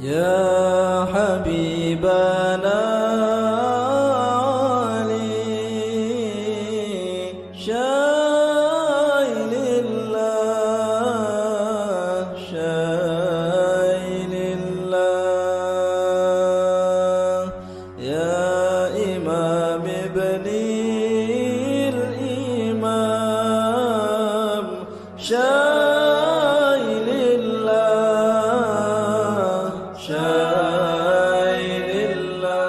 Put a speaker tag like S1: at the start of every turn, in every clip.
S1: يا حبيبنا علي شايل الله شايل الله يا إمام ابني الإمام شايل الله شايل الله.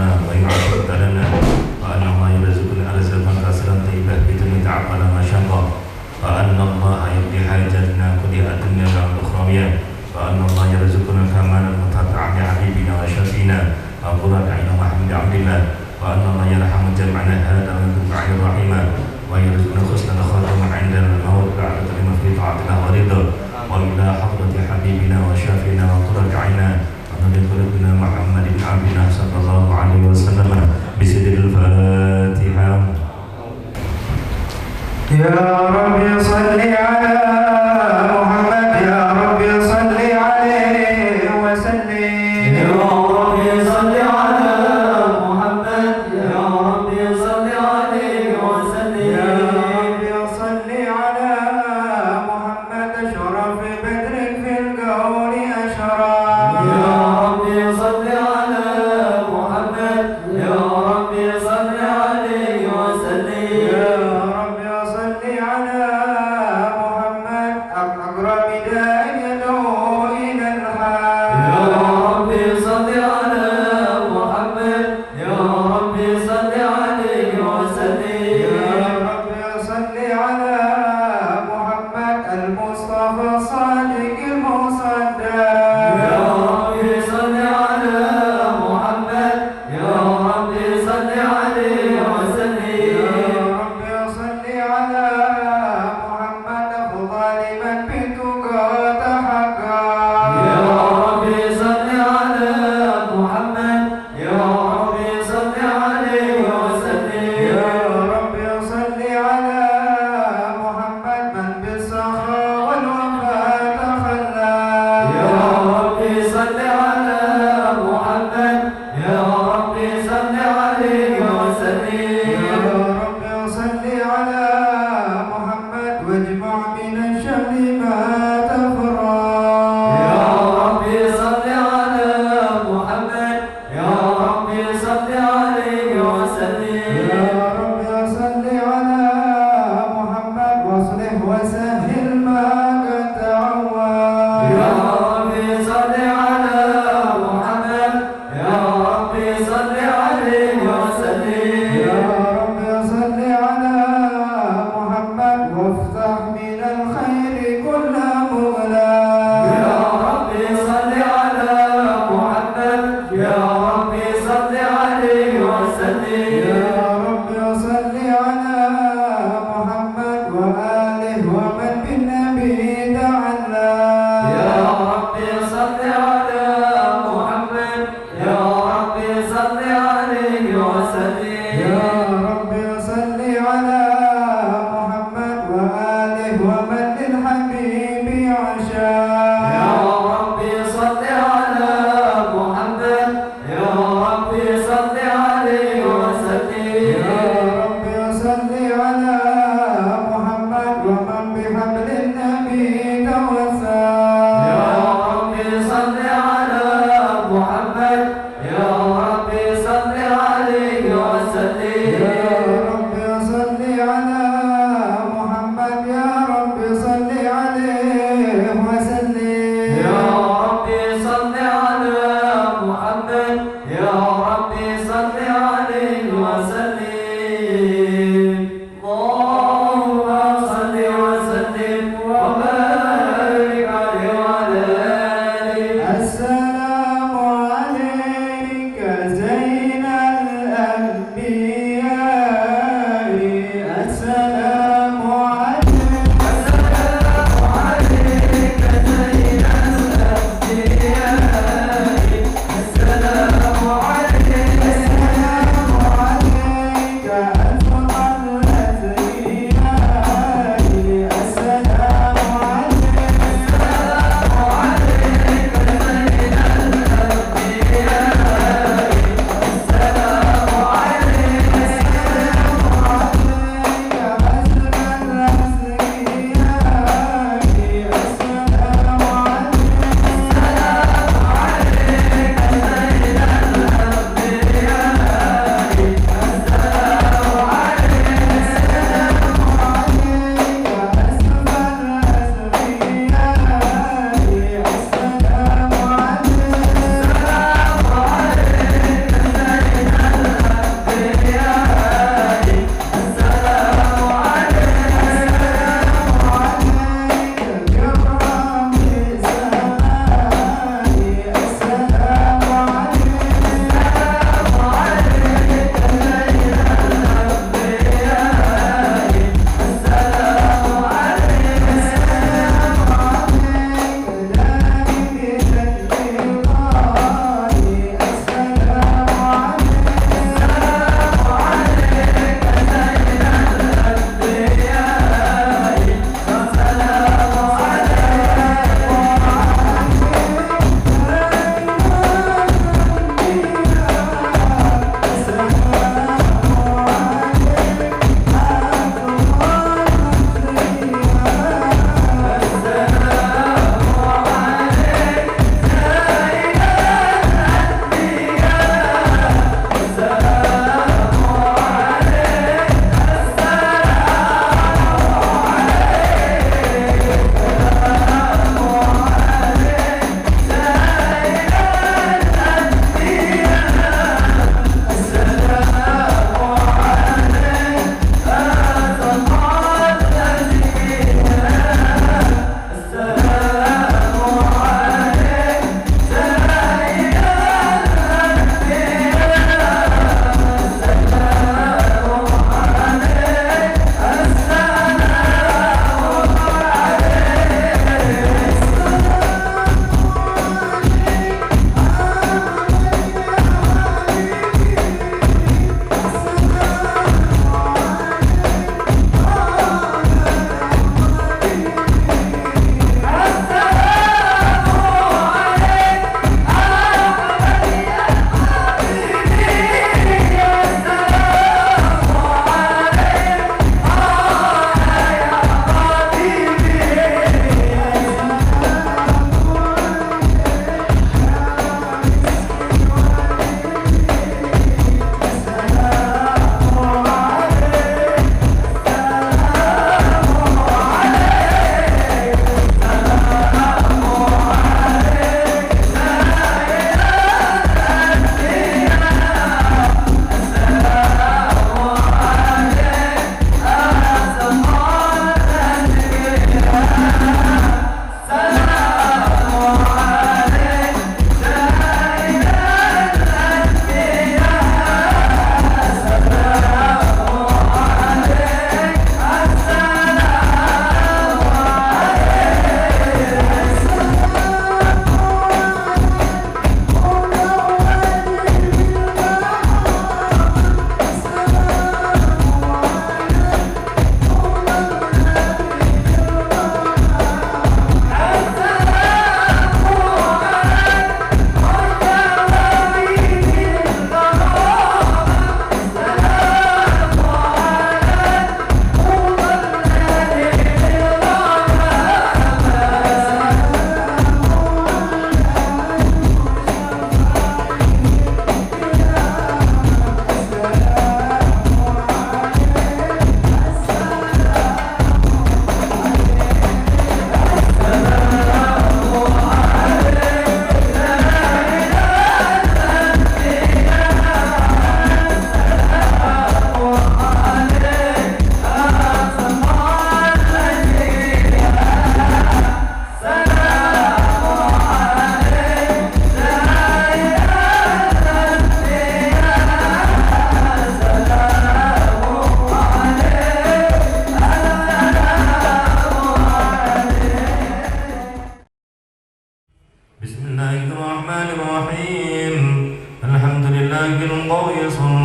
S2: رزقنا وإن عصرت لنا وأن الله يرزقنا رزقا كثيرا طيبا بدون تعب ولا مشقة وأن الله يقضي حاجتنا كلها الدنيا والأخروية وأن الله يرزقنا كمالا متابعا لحبيبنا وشفينا وقرة عين محمد عبد الله وأن الله يرحم جمعنا هذا ويكون بعيد رحمه ويرزقنا حسن الخاتمة عند الموت بعد كلمة في طاعة الله ورضا وإلى حضرة حبيبنا وشافينا وقرة عينا ونبي قلوبنا محمد بن عبد الله صلى الله عليه وسلم بسر الفاتحة.
S3: يا رب صل على محمد يا رب صل عليه وسلم
S1: يا رب صل على محمد يا رب صل عليه وسلم
S3: يا رب صل على محمد شرف بدر في القول أشرف
S1: يا رب صل على محمد يا رب صل عليه وسلم
S3: يا رب صل على محمد أقرب داء يدعو إلى الحق
S1: يا رب صل على محمد يا رب صل عليه وسلم
S3: يا رب صل على محمد المصطفى الصادق المصدق
S1: يا رب صل على محمد يا رب صل عليه وسلم
S3: يا رب صل على محمد أفضل من بتقى تحقق
S1: يا رب صل على محمد يا رب صل عليه وسلم
S3: يا رب صل على محمد من بالسخاء والوفاء تخلى
S1: يا رب صل على محمد يا رب صل عليه وسلم
S3: يا رب صل على محمد واجمع من الشمل ما تفرق
S1: يا رب صل على محمد يا رب صل عليه وسلم
S3: يا رب صل على محمد واصلح وسهل ما قد تعود
S1: يا رب صل على محمد يا رب صل عليه وسلم
S3: يا رب صل على محمد وافتح من الخير كل مغلاق
S1: يا رب صل على محمد يا رب صل عليه وسلم
S3: يا رب صل على محمد وآله ومن بالنبي دعنا
S1: يا رب صل على محمد يا رب صل عليه وسلم
S3: يا رب صل على محمد وآله ومن للحبيب عشاق
S1: يا رب صل على محمد يا رب صل عليه وسلم
S3: يا رب صل على محمد ومن بحبل النبي توسل
S1: يا رب صل على محمد يا رب صل عليه وسلم
S3: يا رب صل على محمد يا رب صل عليه وسلم
S1: يا رب صل على محمد يا رب صل عليه وسلم اللهم صل وسلم وبارك عليه وعلى آله
S3: السلام عليك زين الأنبياء السلام عليك
S1: السلام عليك زين الأنبياء السلام عليك
S3: السلام عليك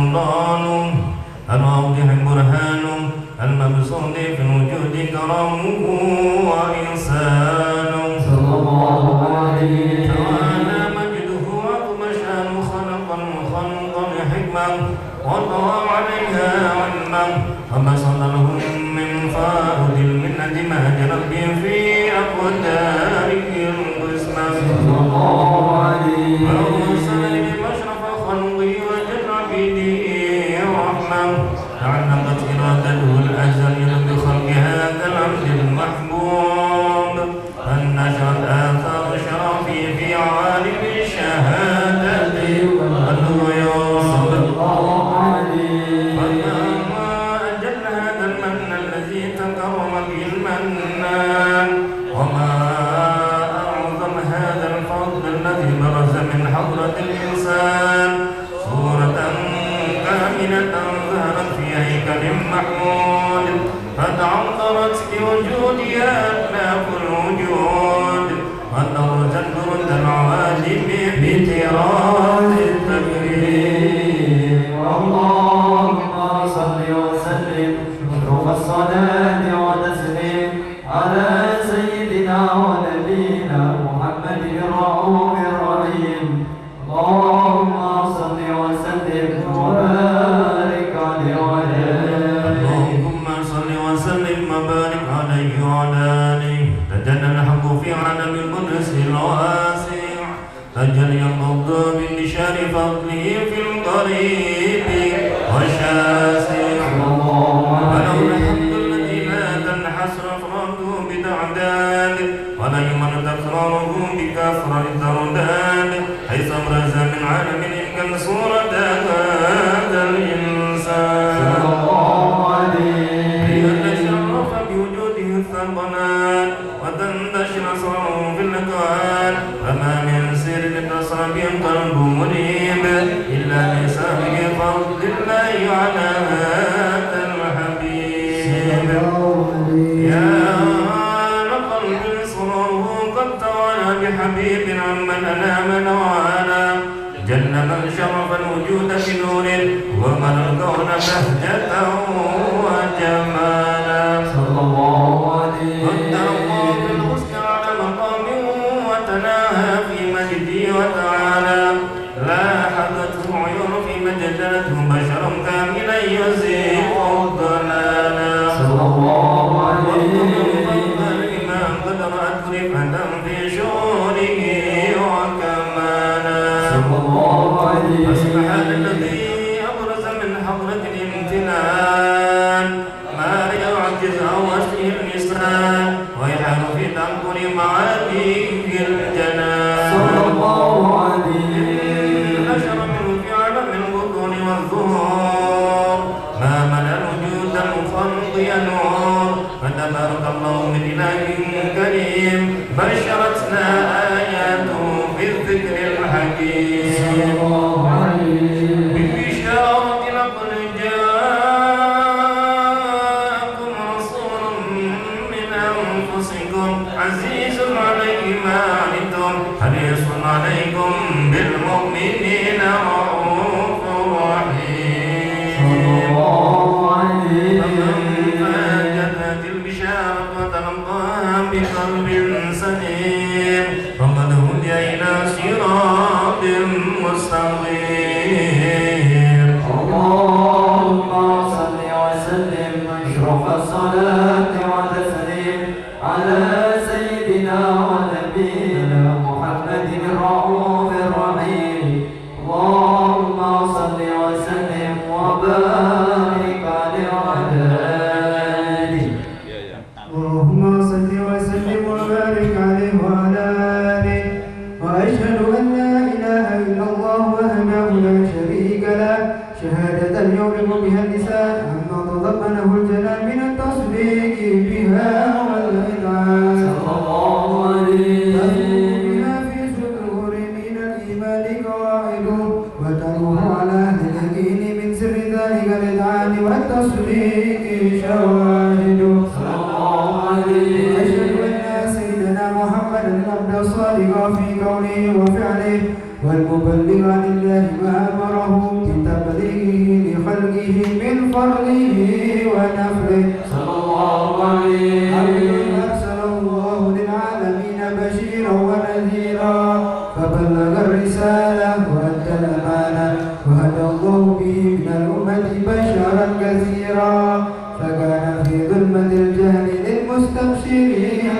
S2: سلطان الواضح برهان المبسوط في الوجود كرمه وإحسانه
S1: صلى الله عليه
S2: تعالى مجده عظم شان خلقا وخلقا حكمة وطوى عليها علما وبسط لهم من فائد المنة ما جرت به في أقداره القسمة
S1: صلى الله عليه
S2: وأرسل بمشرف خلقه وجل عبيده رحمة تعلقت إرادته الأزلية بخلق هذا العبد المحبوب فانتشرت آثار شرفه في عوالم الشهادة والغيوب فما أجل هذا المن الذي تكرم به المنان وما أعظم هذا الفضل الذي برز من حضرة الإنسان صورة كاملة ظهرت في هيكل محمود فتعطرت بوجودها أخلاق الوجود وترجت برد العوالم بطراز التكريم
S1: اللهم صل وسلم اشرف الصلاة وتسليم على سيدنا ونبينا محمد الرؤوف الرحيم اللهم صل وسلم وبارك عليه وعلى آله
S2: اللهم صل وسلم وبارك عليه وعلى آله تجلى الحق في عالم القدس الواسع تجلى الضوء بانتشار فضله في القريب والشاسع ولو الحمد الذي لا تنحصر أفراده بتعداد ولا يمر تكراره بكثرة الترداد حيث أبرز من عالم كان صورة هذا الإنسان ليتشرف بوجوده الثقلان وتنتشر أسراره في الأكوان فما من سر اتصل به قلب منيب إلا بسابق فضل الله على هذا الحبيب يا لقلب صرره قد توالى بحبيب عمن أنام نوانا جل من شرف الوجود بنور ومن الكون بهجة وجمالا
S1: صلى الله عليه
S2: قدر الله في الحسن على مقام وتناهى في مجده وتعالى لاحظته عيون في مجدته بشرا كاملا يزيغ الضلالا
S1: صلى الله عليه
S2: الإمام قد رأت رفعة في شؤونه وكمالا
S1: صلى الله عليه
S2: فسبحان الذي أبرز من حضرة الامتنان ما يعجز أو وجه اللسان ويحال في تأمل معانيه الجنان
S1: صلى الله عليه
S2: نشر منه في عالم البطون والظهور ما ملا الوجود المفضي نور فتبارك الله من إله كريم بشرتنا آياته في الذكر الحكيم ببشارة لقد جاءكم رسول من أنفسكم عزيز عليه ما عنتم حريص عليكم بالمؤمنين رؤوف رحيم فمن فاجت البشارة وتلقاها بقلب سليم فقد هدي إلى صراط مستقيم
S1: اللهم صل وسلم اشرف الصلاة وتسليم على سيدنا ونبينا محمد الرؤوف الرحيم اللهم صل وسلم وبارك عليه وعلى آله
S3: اللهم صل وسلم وبارك عليه وعلى آله وأشهد أن لا إله إلا الله وحده لا شريك له شهادة يغلق بها اللسان عما تضمنه الجلال من التصديق بها والإذعان
S1: صلى الله عليه
S3: بها في صدور من الإيمان قواعد وتروح على أهل اليقين من سر ذلك الإذعان والتصديق شواهد
S1: صلى الله عليه
S3: أشهد أن سيدنا محمدا العبد الصادق في قوله وفعله والمبلغ عن الله ما أمره في تبليغه خلقه من فرضه ونفله
S1: صلى الله عليه
S3: عبد أرسله الله للعالمين بشيرا ونذيرا فبلغ الرسالة وأدى الأمانة وهدى الله به من الأمة بشرا كثيرا فكان في ظلمة الجهل للمستبشرين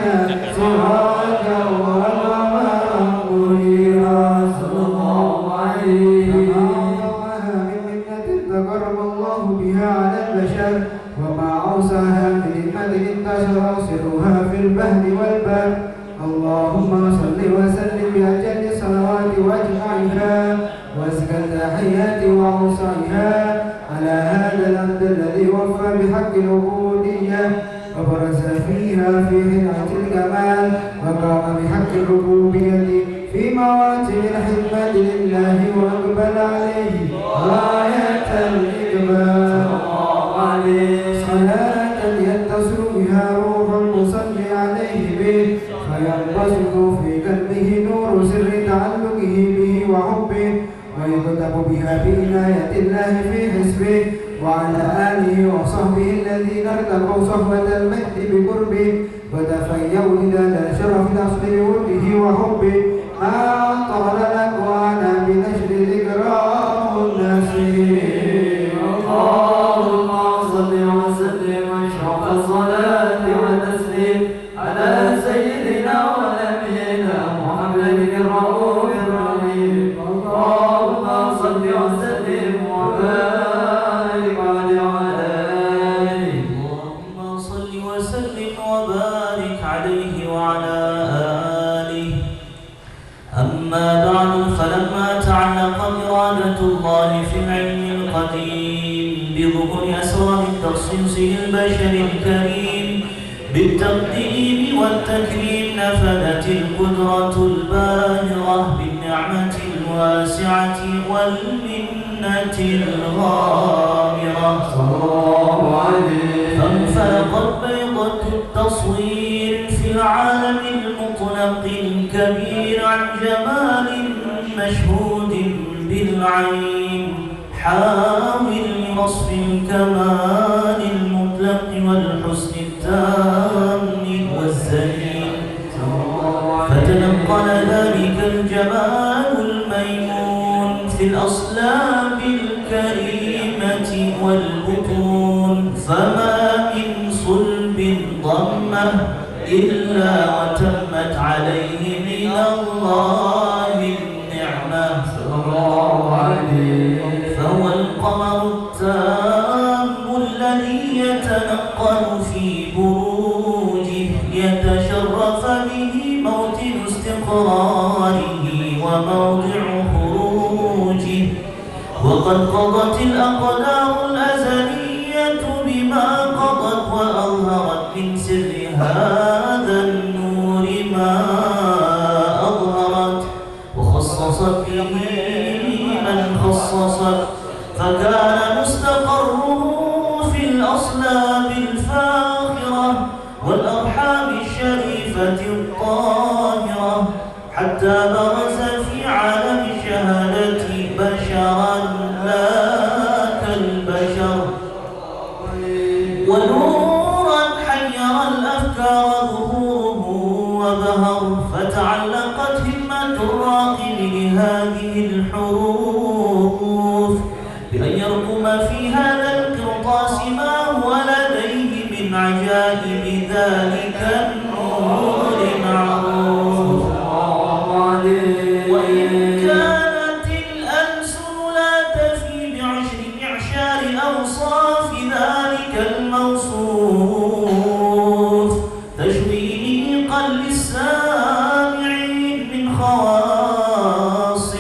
S3: سراجا وقمرا منيرا
S1: صلى الله عليه
S3: فما من منة تقرب الله بها على البشر وما أوسعها من نعمة انتشر سرها في البهد والبر اللهم صل وسلم بأجل الصلوات وأجمعها وأزكى التحيات وأوسعها على هذا العبد الذي وفى بحق العبودية وبرز فيها في حلعة الكمال وقام بحق الربوبية في مواسم الخدمة لله وأقبل عليه غاية الإقبال صلاة يتصل بها روح المصلي عليه به فينبسط في قلبه نور سر تعلقه به وحبه ويكتب بها بعناية الله في حسبه وعلى آله وصحبه الذين ارتقوا صحوة المجد بقربه وتفيأوا لدى شرف الأصل بورده وحبه ما طال الأكوان بنشر ذكراه الناسين
S1: اللهم صل وسلم أشرف الصلاة والتسليم على سيدنا ونبينا محمد الرؤوف الرحيم اللهم صل وسلم وبارك عليه وعلى آله
S4: اللهم صل وسلم وبارك عليه وعلى آله أما بعد فلما تعلق إرادة الله في العلم القديم بظهور أسرار التخصيص للبشر الكريم بالتقديم والتكريم نفذت القدرة الباهرة بالنعمة الواسعة والمنة الغامرة
S1: صلى الله عليه
S4: فانفلقت بيضة التصوير في العالم المطلق الكبير عن جمال مشهود بالعين حاول لوصف الكمال المطلق والحسن التام والزين فتنقل ذلك الجمال الميمون في الأصلاب الكريمة والبطون فما من صلب ضمه إلا وتمت عليه من الله النعمة
S1: صلى الله عليه
S4: فهو القمر التام الذي يتنقل في بروجه يتشرف به موطن استقراره وموضع خروجه وقد قضت الأقدار الأزلية بما قضت وأظهرت من سر هذا النور ما أظهرت وخصصت به من خصصت فكان مستقره في الأصلاب الفاخرة والأرحام الشريفة الطاهرة حتى برز في عالم الشهادة بشرا لا كالبشر ونورا حير الأفكار ظهوره وبهر فتعلقت همة الراقب لهذه الحروف بأن يرقم في هذا القرطاس ما هو لديه من عجائب ذلك النور معروف وإن كانت الألسن لا تفي بعشر معشار أوصاف ذلك الموصوف تشويقا للسامعين من خواص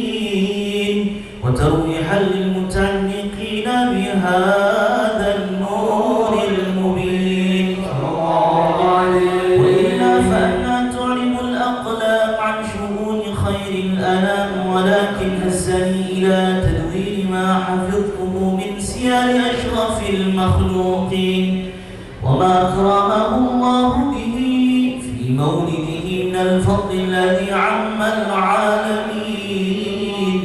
S4: المؤمنين وترويحا للمتعلقين بهذا النور المبين وإلا فأنا تعلم الأقلام عن شؤون خير الأنام ولكن هزني إلى تدوير ما حفظته من سير أشرف المخلوقين وما أكرمه الله به في مولده من الفضل الذي عم العالمين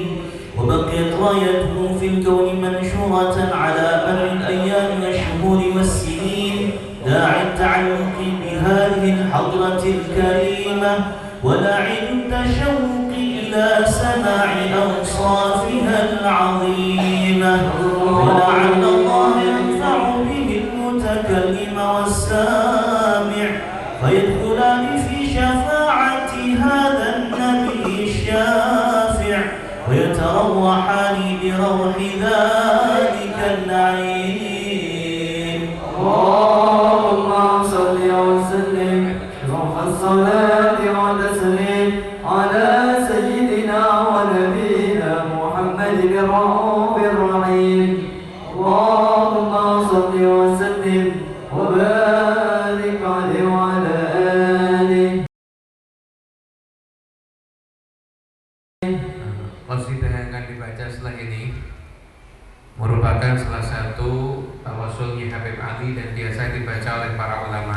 S4: وبقيت رايته في الكون منشورة على مر الأيام والشهور والسنين داعي التعلق بهذه الحضرة الكريمة ولاعب التشوق إلى سماع أوصافها العظيمة ولعل الله ينفع به المتكلم والسامع فيدخلان في شفاعة هذا النبي الشافع ويتروحان بروح ذلك النعيم.
S1: اللهم صل وسلم شرف الصلاة والتسليم على سيدنا ونبينا محمد الرؤوف الرحيم. اللهم صل وسلم وبارك عليه وعلى آله.
S5: Qasidah yang akan dibaca setelah ini merupakan salah satu tawasulnya Habib Ali dan biasa dibaca oleh para ulama.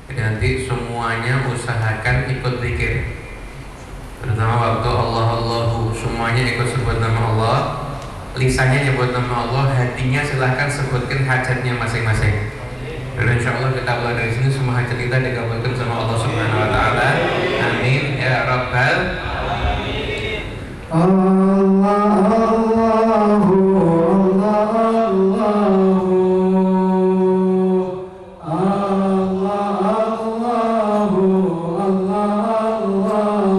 S5: Jadi nanti semuanya usahakan ikut zikir, terutama waktu Allahu semuanya ikut sebut nama Allah, lisannya nyebut nama Allah, hatinya silahkan sebutkan hajatnya masing-masing. Dan insya Allah kita mulai dari sini semua hajat kita dikabulkan sama Allah Subhanahu Wa Taala. Amin ya Rabbal.
S3: Allah Allahu Allah Allahu Allah Allahu Allah
S4: Allah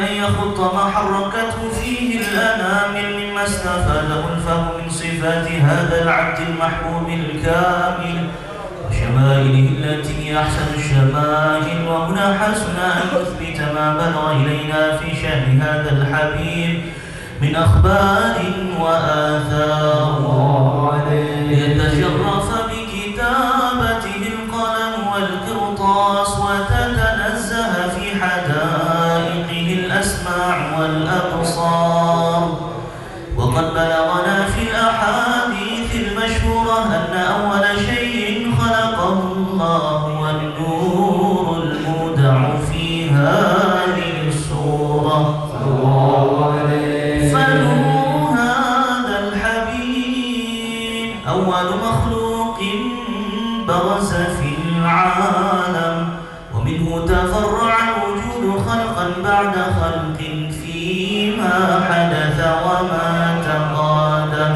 S4: أن يخط ما حركته فيه الأنامل مما استفاده الفهم من صفات هذا العبد المحبوب الكامل وشمائله التي هي أحسن الشمائل. وهنا حسن أن نثبت ما بلغ إلينا في شأن هذا الحبيب من أخبار وآثار ليتشرف بكتابته القلم والقرطاس وتتنزه في حدائقه الأسماع والأبصار. وقد بلغنا في الأحاديث المشهورة أن أول شيء خلقه الله والنور المودع في هذه السورة فنور هذا الحبيب أول مخلوق برز في العالم ومنه تفرع الوجود خلقا بعد خلق فيما حدث وما تقادم.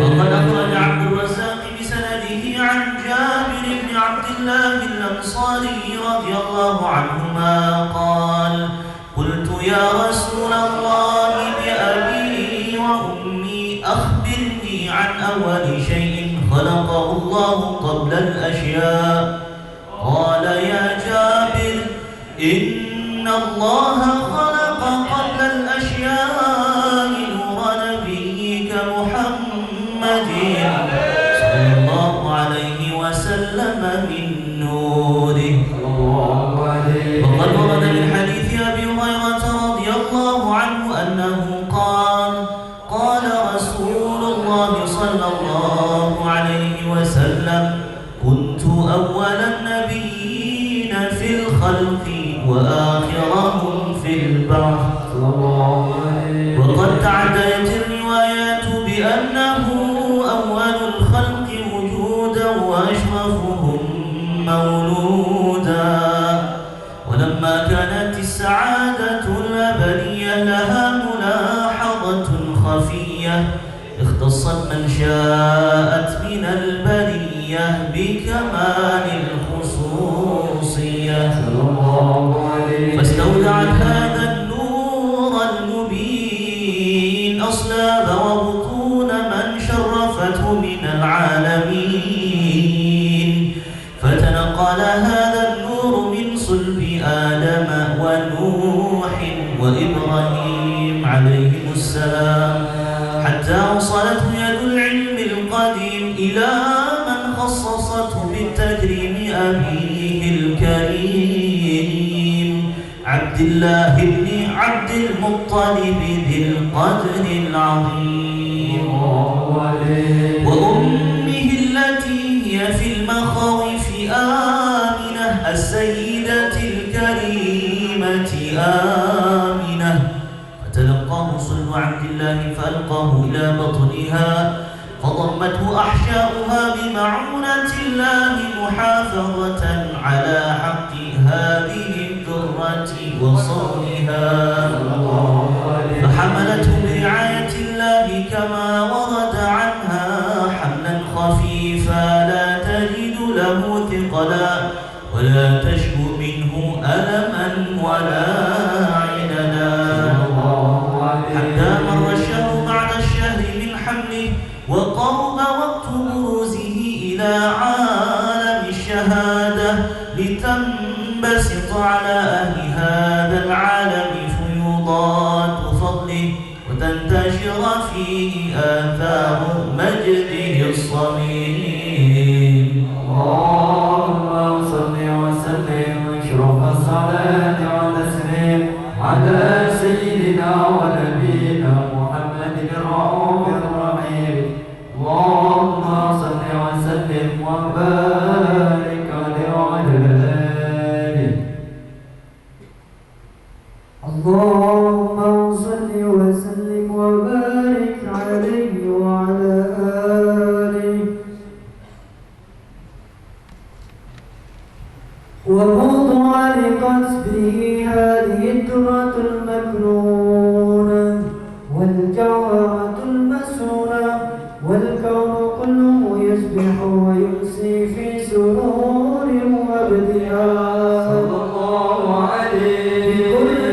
S4: وقد أخرج عبد الرزاق بسنده عن جابر بن عبد الله الأنصاري رضي الله عنهما قال: قلت يا رسول الله بأبي وأمي أخبرني عن أول شيء خلقه الله قبل الأشياء. قال: يا جابر إن الله خلق قبل الأشياء نور نبيك محمد صلى الله عليه وسلم من نوره. وقد ورد من حديث أبي هريرة رضي الله عنه أنه قال: قال رسول الله صلى الله عليه وسلم: كنت أول النبيين في الخلق وآخرهم في البعث. وقد تعددت الروايات بأنه أول الخلق وجودا وأشرفهم مولودا. ولما كانت السعادة الأبدية لها ملاحظة خفية اختصت من شاءت من البرية بكمال الخصوصية فاستودعت هذا النور المبين أصلاب وبطون من شرفته من العالمين. فتنقل هذا النور من صلب آدم ونوح وإبراهيم عليهم السلام حتى وصلته يد العلم القديم إلى من خصصته بالتكريم أبيه الكريم عبد الله بن عبد المطلب ذي القدر العظيم وأمه التي هي في المخاوف آمنة السيدة الكريمة آمنة. فتلقاه صلب عبد الله فألقاه إلى بطنها فضمته أحشاؤها بمعونة الله محافظة على حق هذه الذرة وصونها فحملته برعاية الله كما ورد عنها حملا خفيفا لا تجد له ثقلا ولا تشكو منه ألما ولا عندا حتى مر الشهر بعد الشهر من حمله وقرب وقت بروزه إلى عالم الشهادة لتنبسط على أهل هذا العالم فيوضات فضله وتنتشر فيه آثار مجده الصميم.
S1: اللهم صل وسلم واشرف الصلاة والتسليم على سيدنا ونبينا محمد الرؤوف الرحيم. اللهم صل وسلم وبارك عليه وعلى آله.
S3: اللهم صل وسلم وبارك عليه وعلى آله. وموضوع لقصبه هذه الدرة المكنونة والجوهرة المسونة والكون كله يسبح ويمسي في سرور وابتهاج.
S1: صلى الله عليه
S3: بكل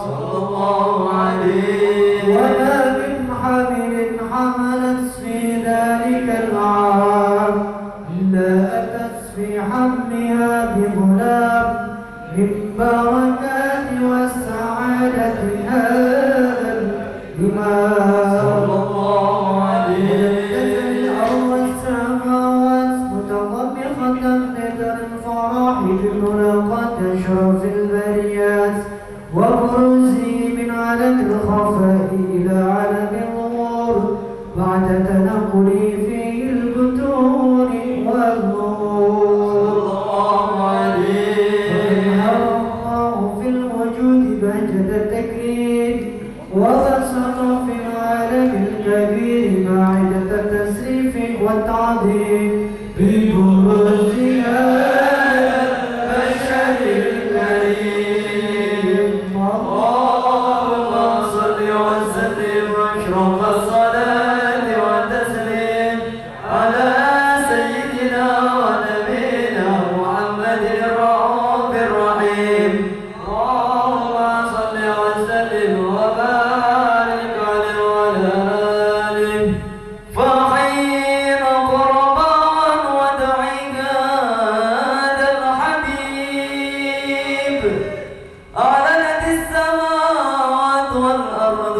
S1: صلى الله عليه.
S3: وما من حمل حملت في ذلك العام إلا أتت في حملها بغلام من بركات والسعادة هذا الإمام
S1: صلى الله عليه.
S3: الأرض والسماوات متضمخة ندر الفرح بملاقاة أشرف البريات وبروزه من عالم الخفاء إلى عالم النور بعد تنقله فيه البطون والنور. فأظهر الله في الوجود بهجة التكريم وبسط في العالم الكبير باعدة التسريف والتعظيم ببروز هذا البشر الكريم.
S1: اللهم صل وسلم واشرف الصلاة والتسليم على سيدنا ونبينا محمد الرؤوف الرحيم. اللهم صل وسلم وبارك عليه وعلى آله. فحين قربان ودعيك هذا الحبيب أعلنت السماوات والأرض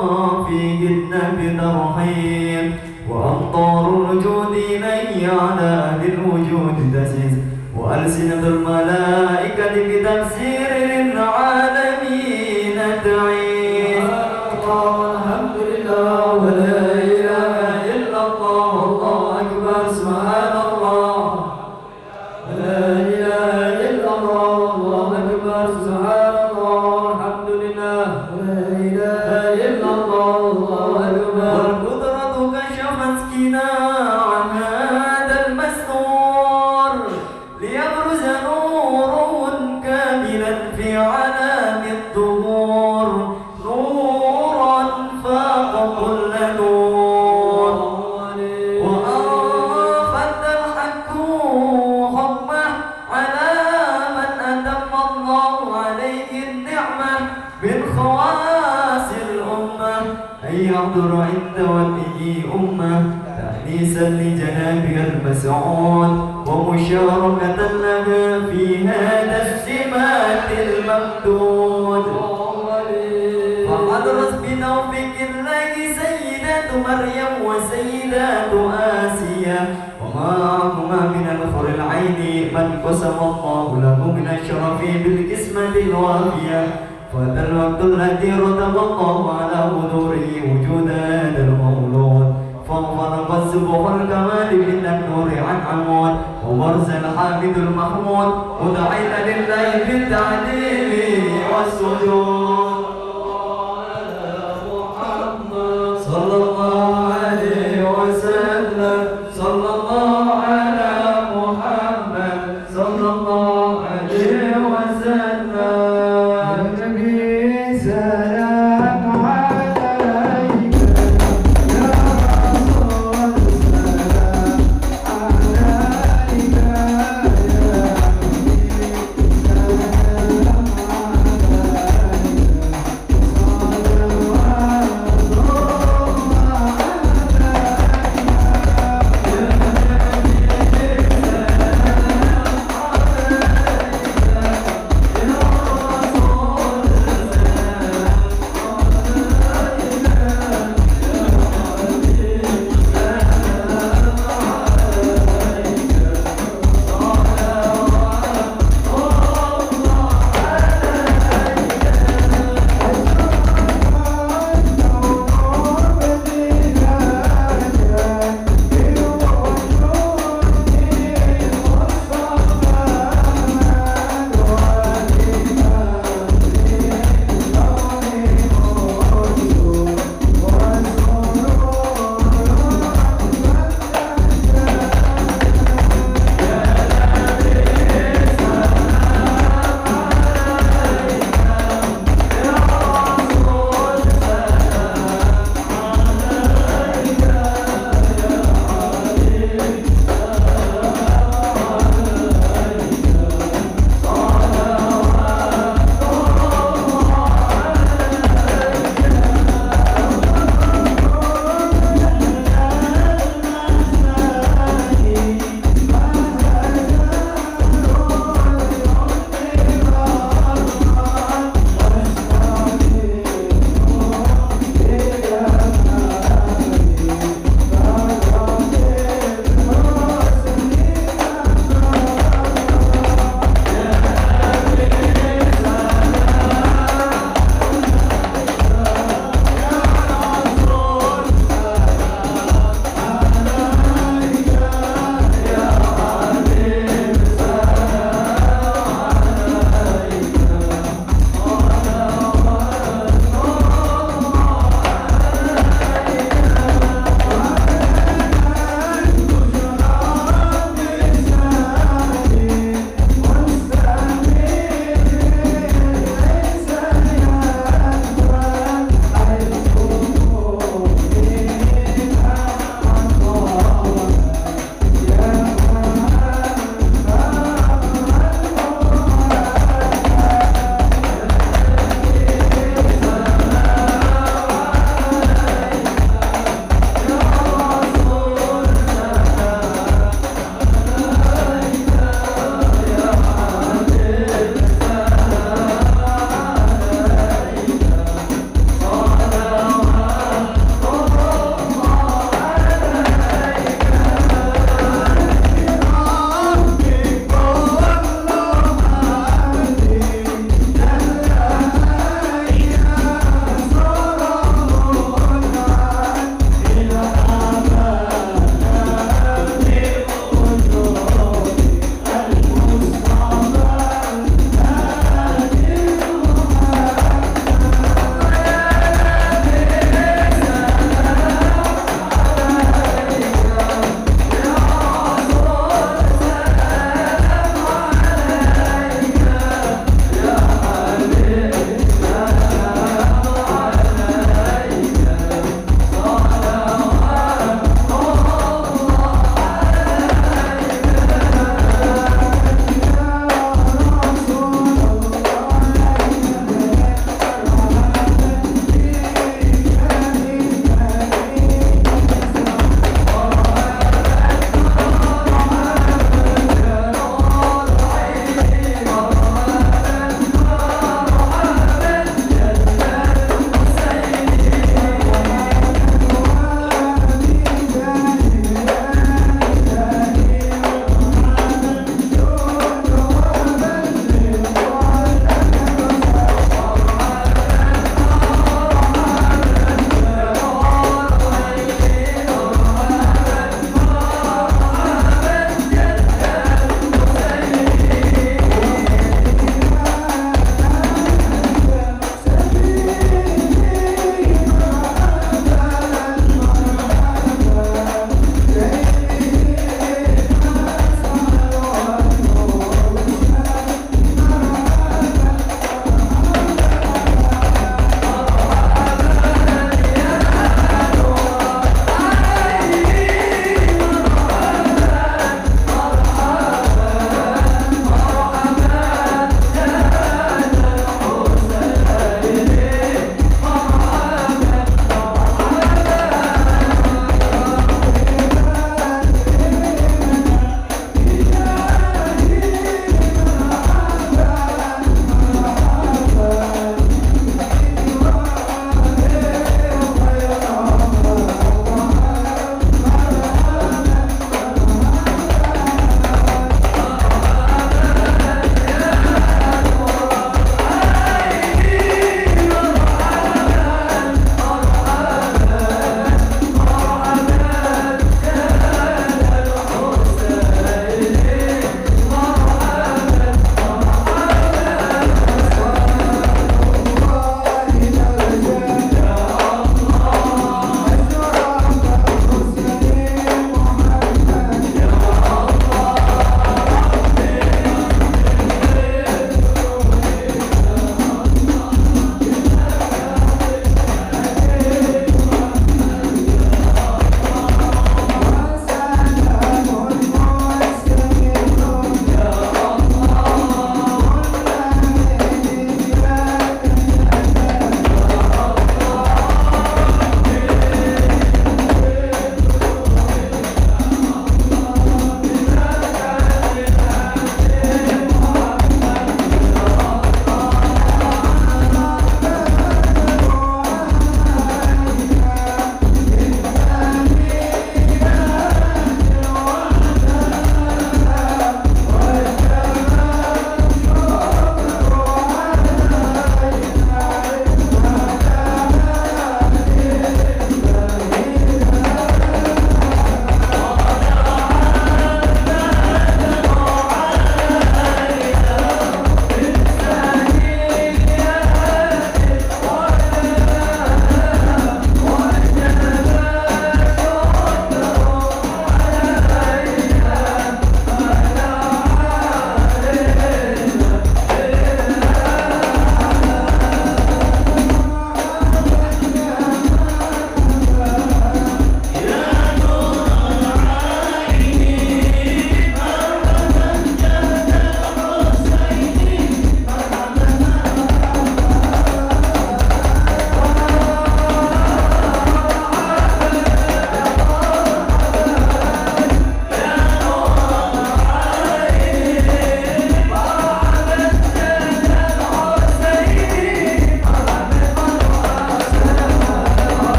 S1: وما فيهن بترحيب وأمطار الوجود إلي على أهل الوجود تسيس وألسنة الملائكة بتفسير للعالمين تعيس. الحمد لله ولا إله إلا الله والله أكبر سبحان الله لا إله إلا الله والله أكبر سبحان الله الحمد لله لا إله إلا الله والله أكبر. والقدرة كشفت كنا عن هذا المستور ليبرز نور كاملا في علام الظهور نورا فاق كل نور. وأنفذ الحق حكمه على من أتم الله عليه النعمة من خواص الأمة أن يحضر عند وجهه أمة تأنيسا لجنابها المسعود ومشاركة لها في هذا السمات الممدود. فحضرت بتوفيق الله سيدات مريم وسيدات آسيا ومعهما من الخر العين من قسم الله له من الشرف بالقسمة الوافية. فهذا الوقت الذي رتب الله على حضوره وجود هذا المولود فانفرق السبح الكمال من النور عن عمود وبرز الحامد المحمود ودعينا لله بالتعليم والسجود. صلى الله عليه وسلم صلى الله على محمد صلى الله عليه وسلم.
S3: يا نبي سلام عليك يا رسول سلام عليك يا حبيبي سلام عليك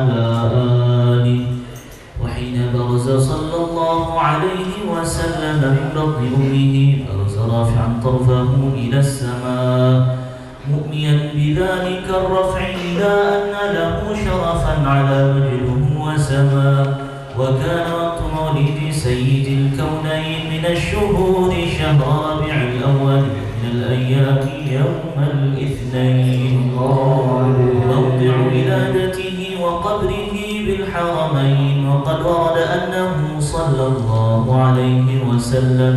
S4: وعلى آله. وحين برز صلى الله عليه وسلم من بطن أمه برز رافعا طرفه إلى السماء مؤميا بذلك الرفع إلى أن له شرفا على مجده وسماء. وكان وقت مولد سيد الكونين من الشهور شهر ربيع الأول من الأيام يوم الاثنين موضع ولادته وقبره بالحرمين. وقد ورد أنه صلى الله عليه وسلم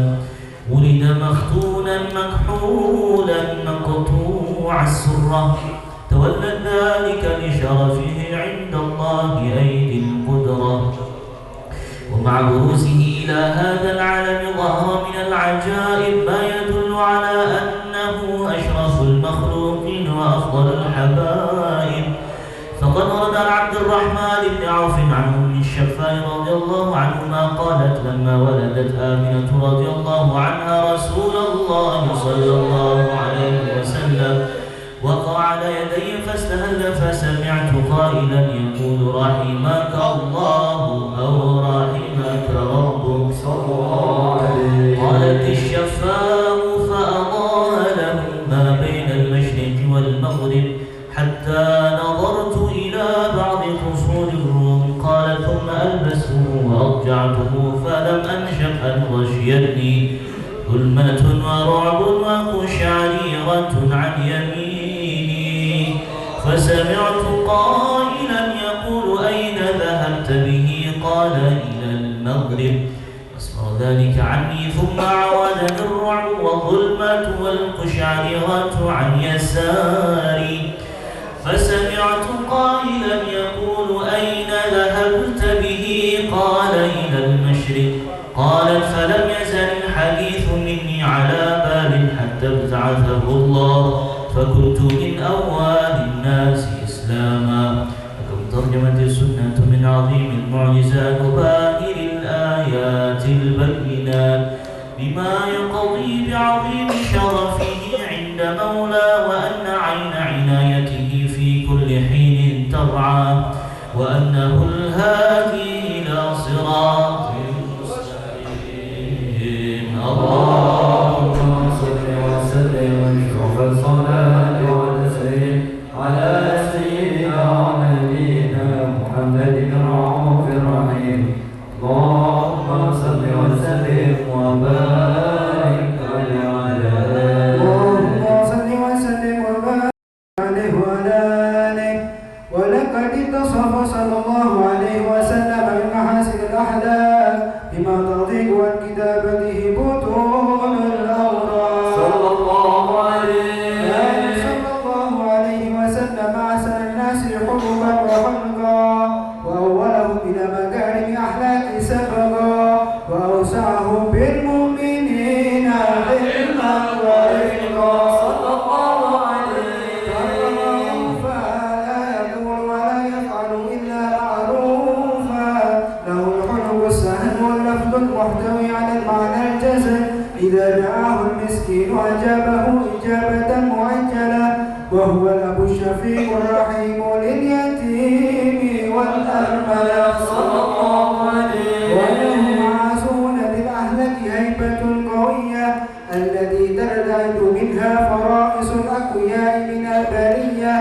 S4: ولد مختونا مكحولا مقطوع السرة تولد ذلك لشرفه عند الله أيدي القدرة. ومع بروزه إلى هذا العالم ظهر من العجائب ما يدل على أنه أشرف المخلوقين وأفضل الحبائب. فقد ورد عن عبد الرحمن بن عوف عن أم الشفاء رضي الله عنهما قالت لما ولدت آمنة رضي الله عنها رسول الله صلى الله عليه وسلم وقع على يدي فاستهل فسمعت قائلا يقول رحمك الله أو رحمك ربك صلى الله عليه. قالت الشفاء فأضاء له ما بين المشرق والمغرب حتى نظرت إلى بعض فصول الروم. قال ثم ألبسه وأضجعته فلم أنشب أن غشيتني ظلمة ورعب وقشعريرة عن يميني فسمعت قائلا يقول أين ذهبت به؟ قال إلى المغرب. أسمع ذلك عني ثم عودني الرعب والظلمة والقشعريرة عن يساري فسمعت قائلا يقول أين ذهبت به؟ قال إلى المشرق. قالت فلم يزل الحديث مني على بال حتى ابتعثه الله فكنت من أول الناس إسلاما. لكم ترجمة السنة من عظيم المعجزات وباهر الآيات البينات بما يقضي بعظيم شرفه عند مولى وأن عين عنايته في كل حين ترعى وأنه الهادي إلى صراط مستقيم.
S1: اللهم صل وسلم واشرف الصلاة والتسليم على سيدنا ونبينا محمد الرؤوف الرحيم. اللهم صل وسلم وبارك على
S3: اللهم صل وسلم وبارك عليه وعلى آله. ولقد اتصف صلى الله عليه وسلم بمحاسن الأحلام بما تضيق عن كتابته بطون الأوراق
S1: صلى الله عليه
S3: وسلم أحسن الناس حبا وخلقا وأولهم إلى مكارم أخلاق سبقا وأوسعهم بالمؤمنين علما ورفقا صلى الله عليه فلا يقول ولا يفعل إلا معروفا له الخلق السهل واللفظ المحتوي على المعنى الجزم إذا دعاه المسكين أجابه إجابة مؤجلة وهو الأب الشفيق الرحيم لليتيم والأرملة صلى الله عليه. وله مع سهولة الأهلك هيبة قوية التي ترتعد منها فرائص الأقوياء من البرية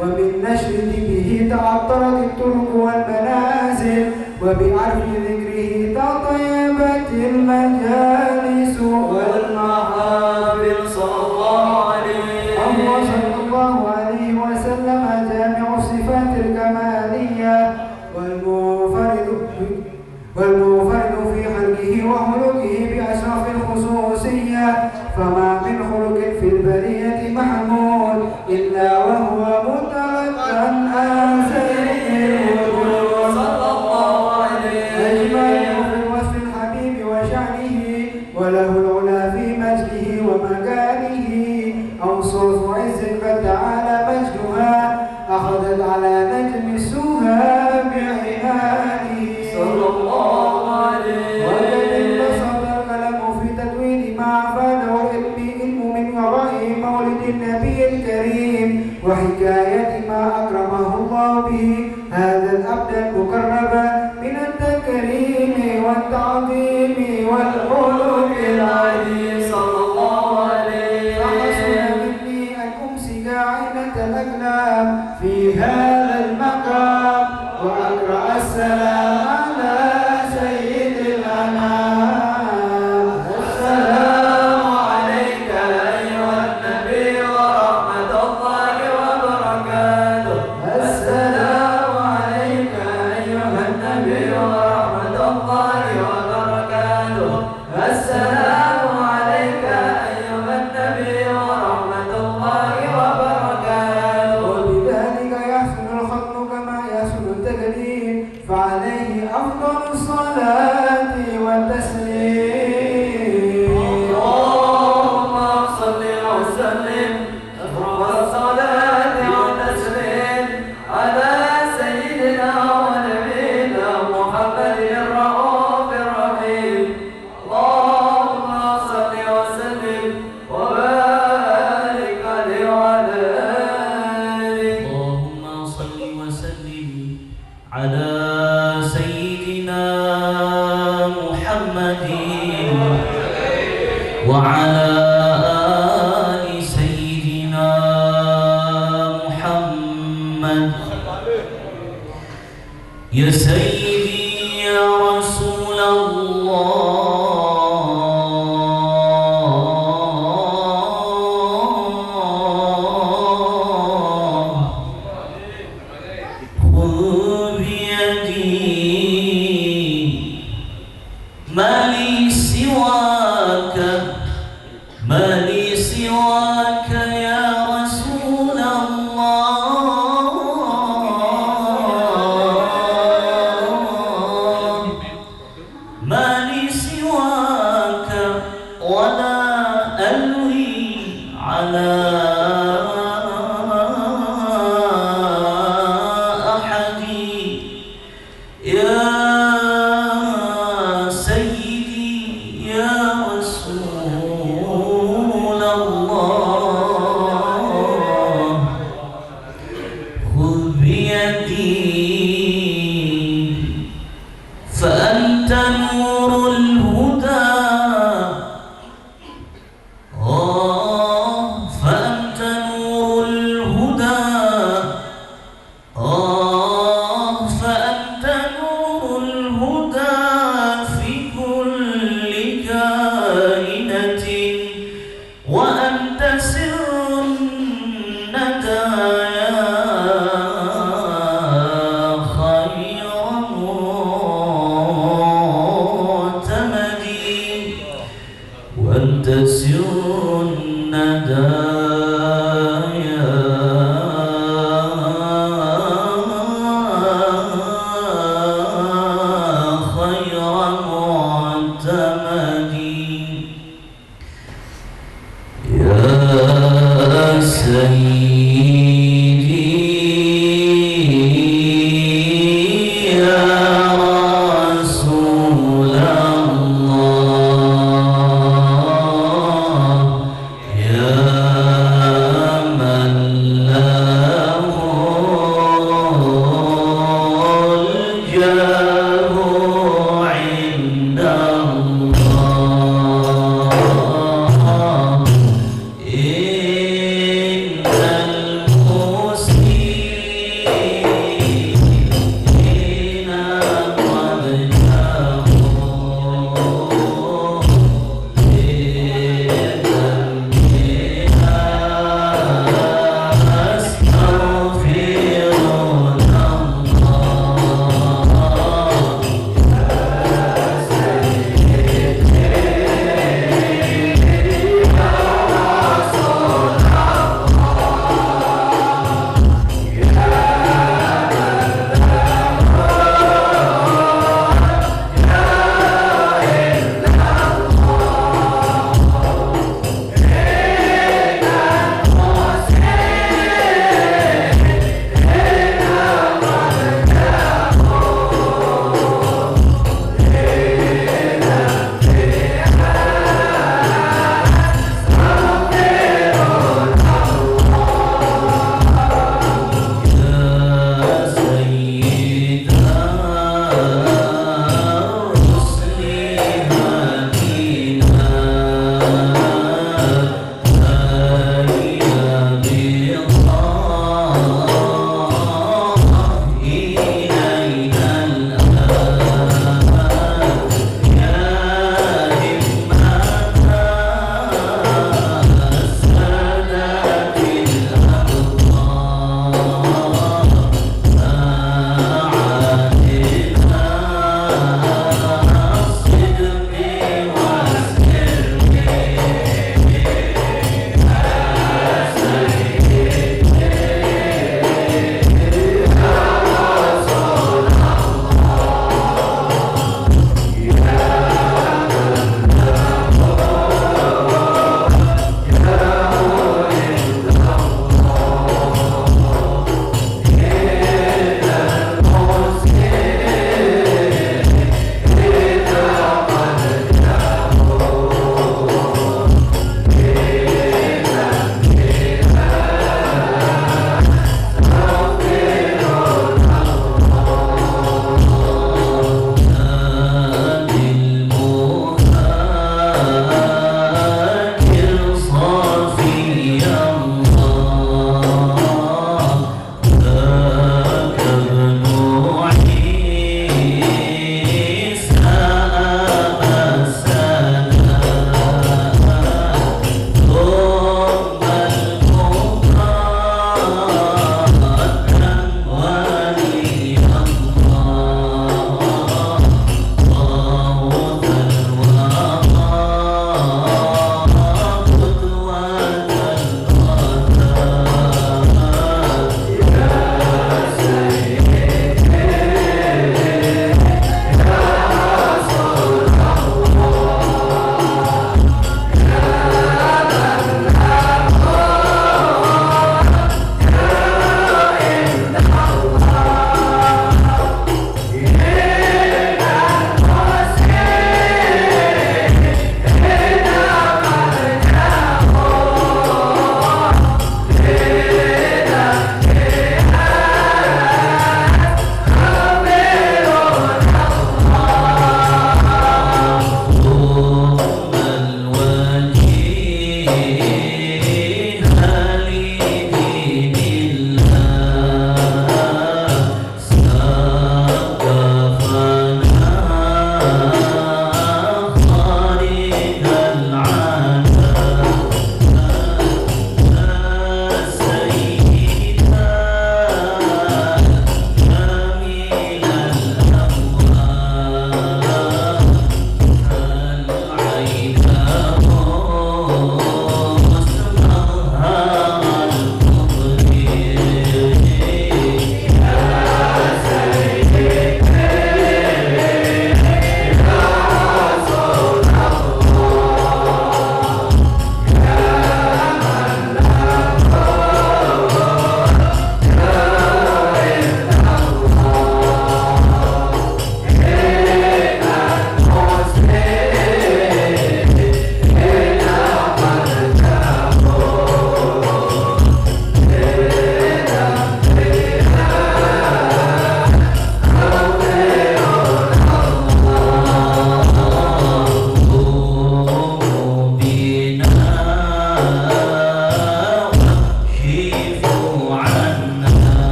S3: ومن نشر به تعطرت الطرق والمنازل وبعرف ذكره تطيبت المجالس والمحافل صلى الله عليه. صلى الله عليه وسلم جامع الصفات الكمالية والمنفرد في خلقه وخلقه بأشرف الخصوصية فما من خلق في البرية محمود إلا وهو متلقى عن سيد الوجود صلى الله عليه. أجمل في وصف الحبيب وشأنه وله العلا في مجده ومكانه أوصاف عز قد تعالى مجدها أخذت على نجم السها بعنانه صلى الله عليه. وقد انبسط القلم في تدوين ما أفاده علمه عبدا مقربا من التكريم والتعظيم والخلق العظيم
S1: صلى الله عليه.
S3: فحسن مني أن أمسك عينة الأقلام في هذا المقام وأقرأ السلام على سيد الأنام.
S1: السلام عليك أيها النبي ورحمة الله وبركاته. السلام عليك أيها النبي ورحمة الله وبركاته. السلام عليك أيها النبي ورحمة الله وبركاته.
S3: وبذلك يحسن الختم كما يحسن التكليم فعليه أفضل الصلاة والتسليم.
S1: اللهم صل وسلم والصلاة والتسليم على سيدنا ونبينا محمد الرؤوف الرحيم. اللهم صل وسلم وبارك عليه وعلى آله.
S4: اللهم صل وسلم على سيدنا محمد وعلى آل سيدنا محمد. يا سيدي يا رسول الله خذ بيدي ما لي سواك ما لي سواك يا رسول الله ما لي سواك ولا ألوي على أحد يا سيدي يا رسول الله خذ بيدي فأنت نور الهدى فأنت نور الهدى فأنت نور الهدى في كل كائنة وأنت سر الندى يا خير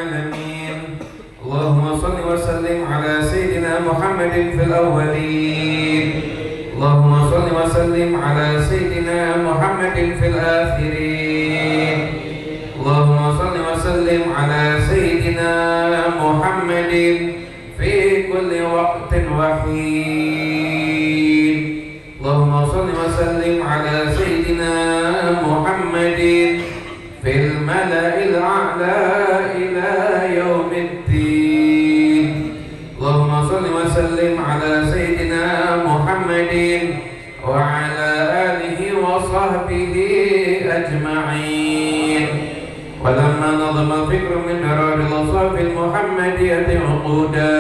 S5: العالمين اللهم صل وسلم على سيدنا محمد في الأولين اللهم صل وسلم على سيدنا محمد في الآخرين اللهم صل وسلم على سيدنا محمد في كل وقت وحين اللهم صل وسلم على سيدنا محمد في الملأ الأعلى إلى يوم الدين اللهم صل وسلم على سيدنا محمد وعلى آله وصحبه أجمعين ولما نظم الفكر من مرار الأصحاب المحمدية عقودا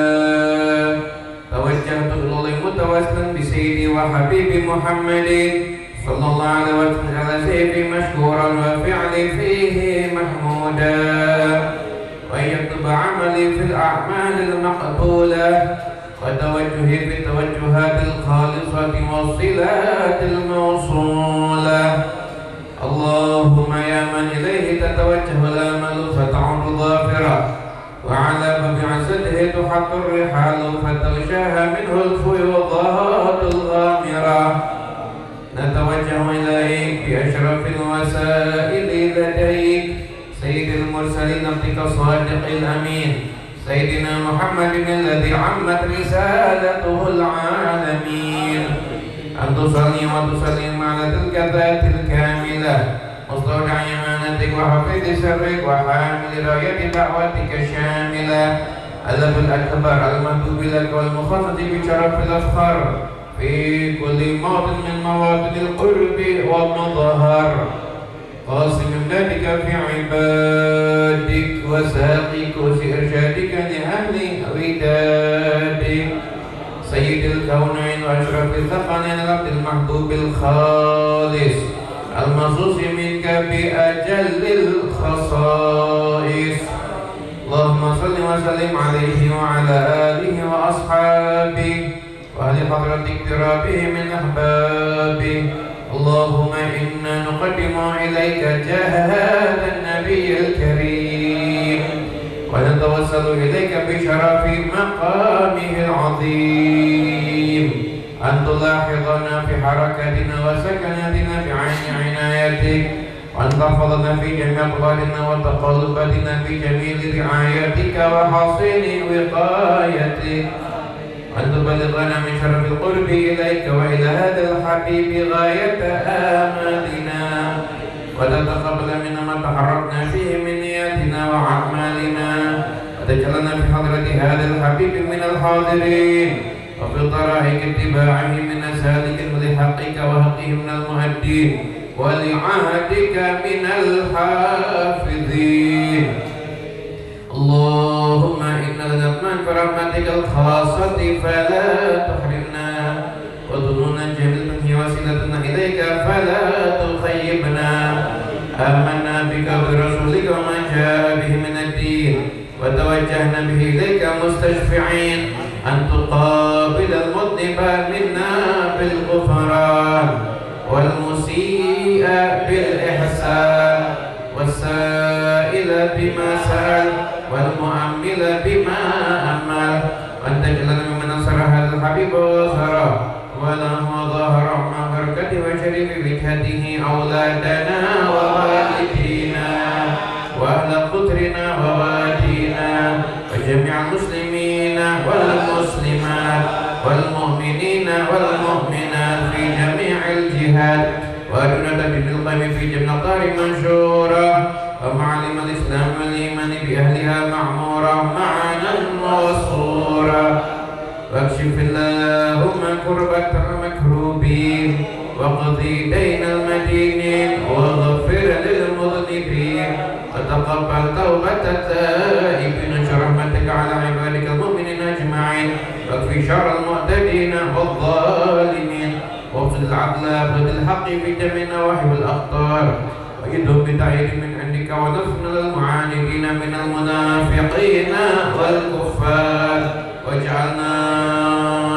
S5: توجهت إلى متوسلا بسيدي وحبيبي محمد صلى الله عليه وسلم على سيفي مشكورا وفعلي فيه محمودا وأن يكتب عملي في الأعمال المقبولة وتوجهي في التوجهات الخالصة والصلات الموصولة اللهم يا من إليه تتوجه الآمال فتعود ظافرة وعلى باب عزته تحط الرحال فتغشاها منه الفيوضات الغامرة نتوجه إليك بأشرف الوسائل لديك سيد المرسلين عبدك الصادق الأمين سيدنا محمد الذي عمت رسالته العالمين أن تصلي وتسلم على تلك الذات الكاملة مستودع أمانتك وحفيظ سرك وحامل راية دعوتك الشاملة الأب الأكبر المندوب لك والمخصص بشرف الأفخار في كل موطن من مواطن القرب والمظهر قاسم امدادك في عبادك وساقي كرسي إرشادك لأهل ودادك سيد الكونين وأشرف الثقلين العبد المحبوب الخالص المخصوص منك بأجل الخصائص اللهم صل وسلم عليه وعلى آله وأصحابه وأهل حضرة اقترابه من أحبابه اللهم إنا نقدم إليك جاه هذا النبي الكريم ونتوسل إليك بشرف مقامه العظيم أن تلاحظنا في حركاتنا وسكناتنا بعين عنايتك وأن تحفظنا في جميع أقوالنا وتقلباتنا في جميل رعايتك وحصين وقايتك أن تبلغنا من شرف القرب إليك وإلى هذا الحبيب غاية آمالنا وتتقبل منا ما تحركنا فيه من نياتنا وأعمالنا وتجعلنا في حضرة هذا الحبيب من الحاضرين وفي طرائق اتباعه من سالك لحقك وحقه من المؤدين ولعهدك من الحافظين اللهم إنا نطمئن برحمتك الخاصة فلا تحرمنا وظنونا جميلة هي وسيلتنا إليك فلا تخيبنا آمنا بك وبرسولك وما جاء به من الدين وتوجهنا به إليك مستشفعين أن تقابل المذنب منا بالغفران والمسيء بالإحسان والسائل بما سأل والمؤمل بما أمل وأن تجعلنا ممن نصر هذا الحبيب وظهره وله ظهر مع بركته وشريف وجهته أولادنا ووالدينا وأهل قطرنا ووادينا وجميع المسلمين والمسلمات والمؤمنين والمؤمنات في جميع الجهات وأدنى بالقيم في جميع طار منشورة ومعلم الإسلام والإيمان بأهلها معمورة معنا وصورة واكشف اللهم كربة المكروبين وقضي دين المدينين واغفر للمذنبين وتقبل توبة التائبين رحمتك على عبادك المؤمنين أجمعين واكفي شر المعتدين والظالمين واقصد العدل وابغض الحق في جميع النواحي والأخطار وإذهم بتأييد من عندك ونصرنا للمعاندين من المنافقين والكفار واجعلنا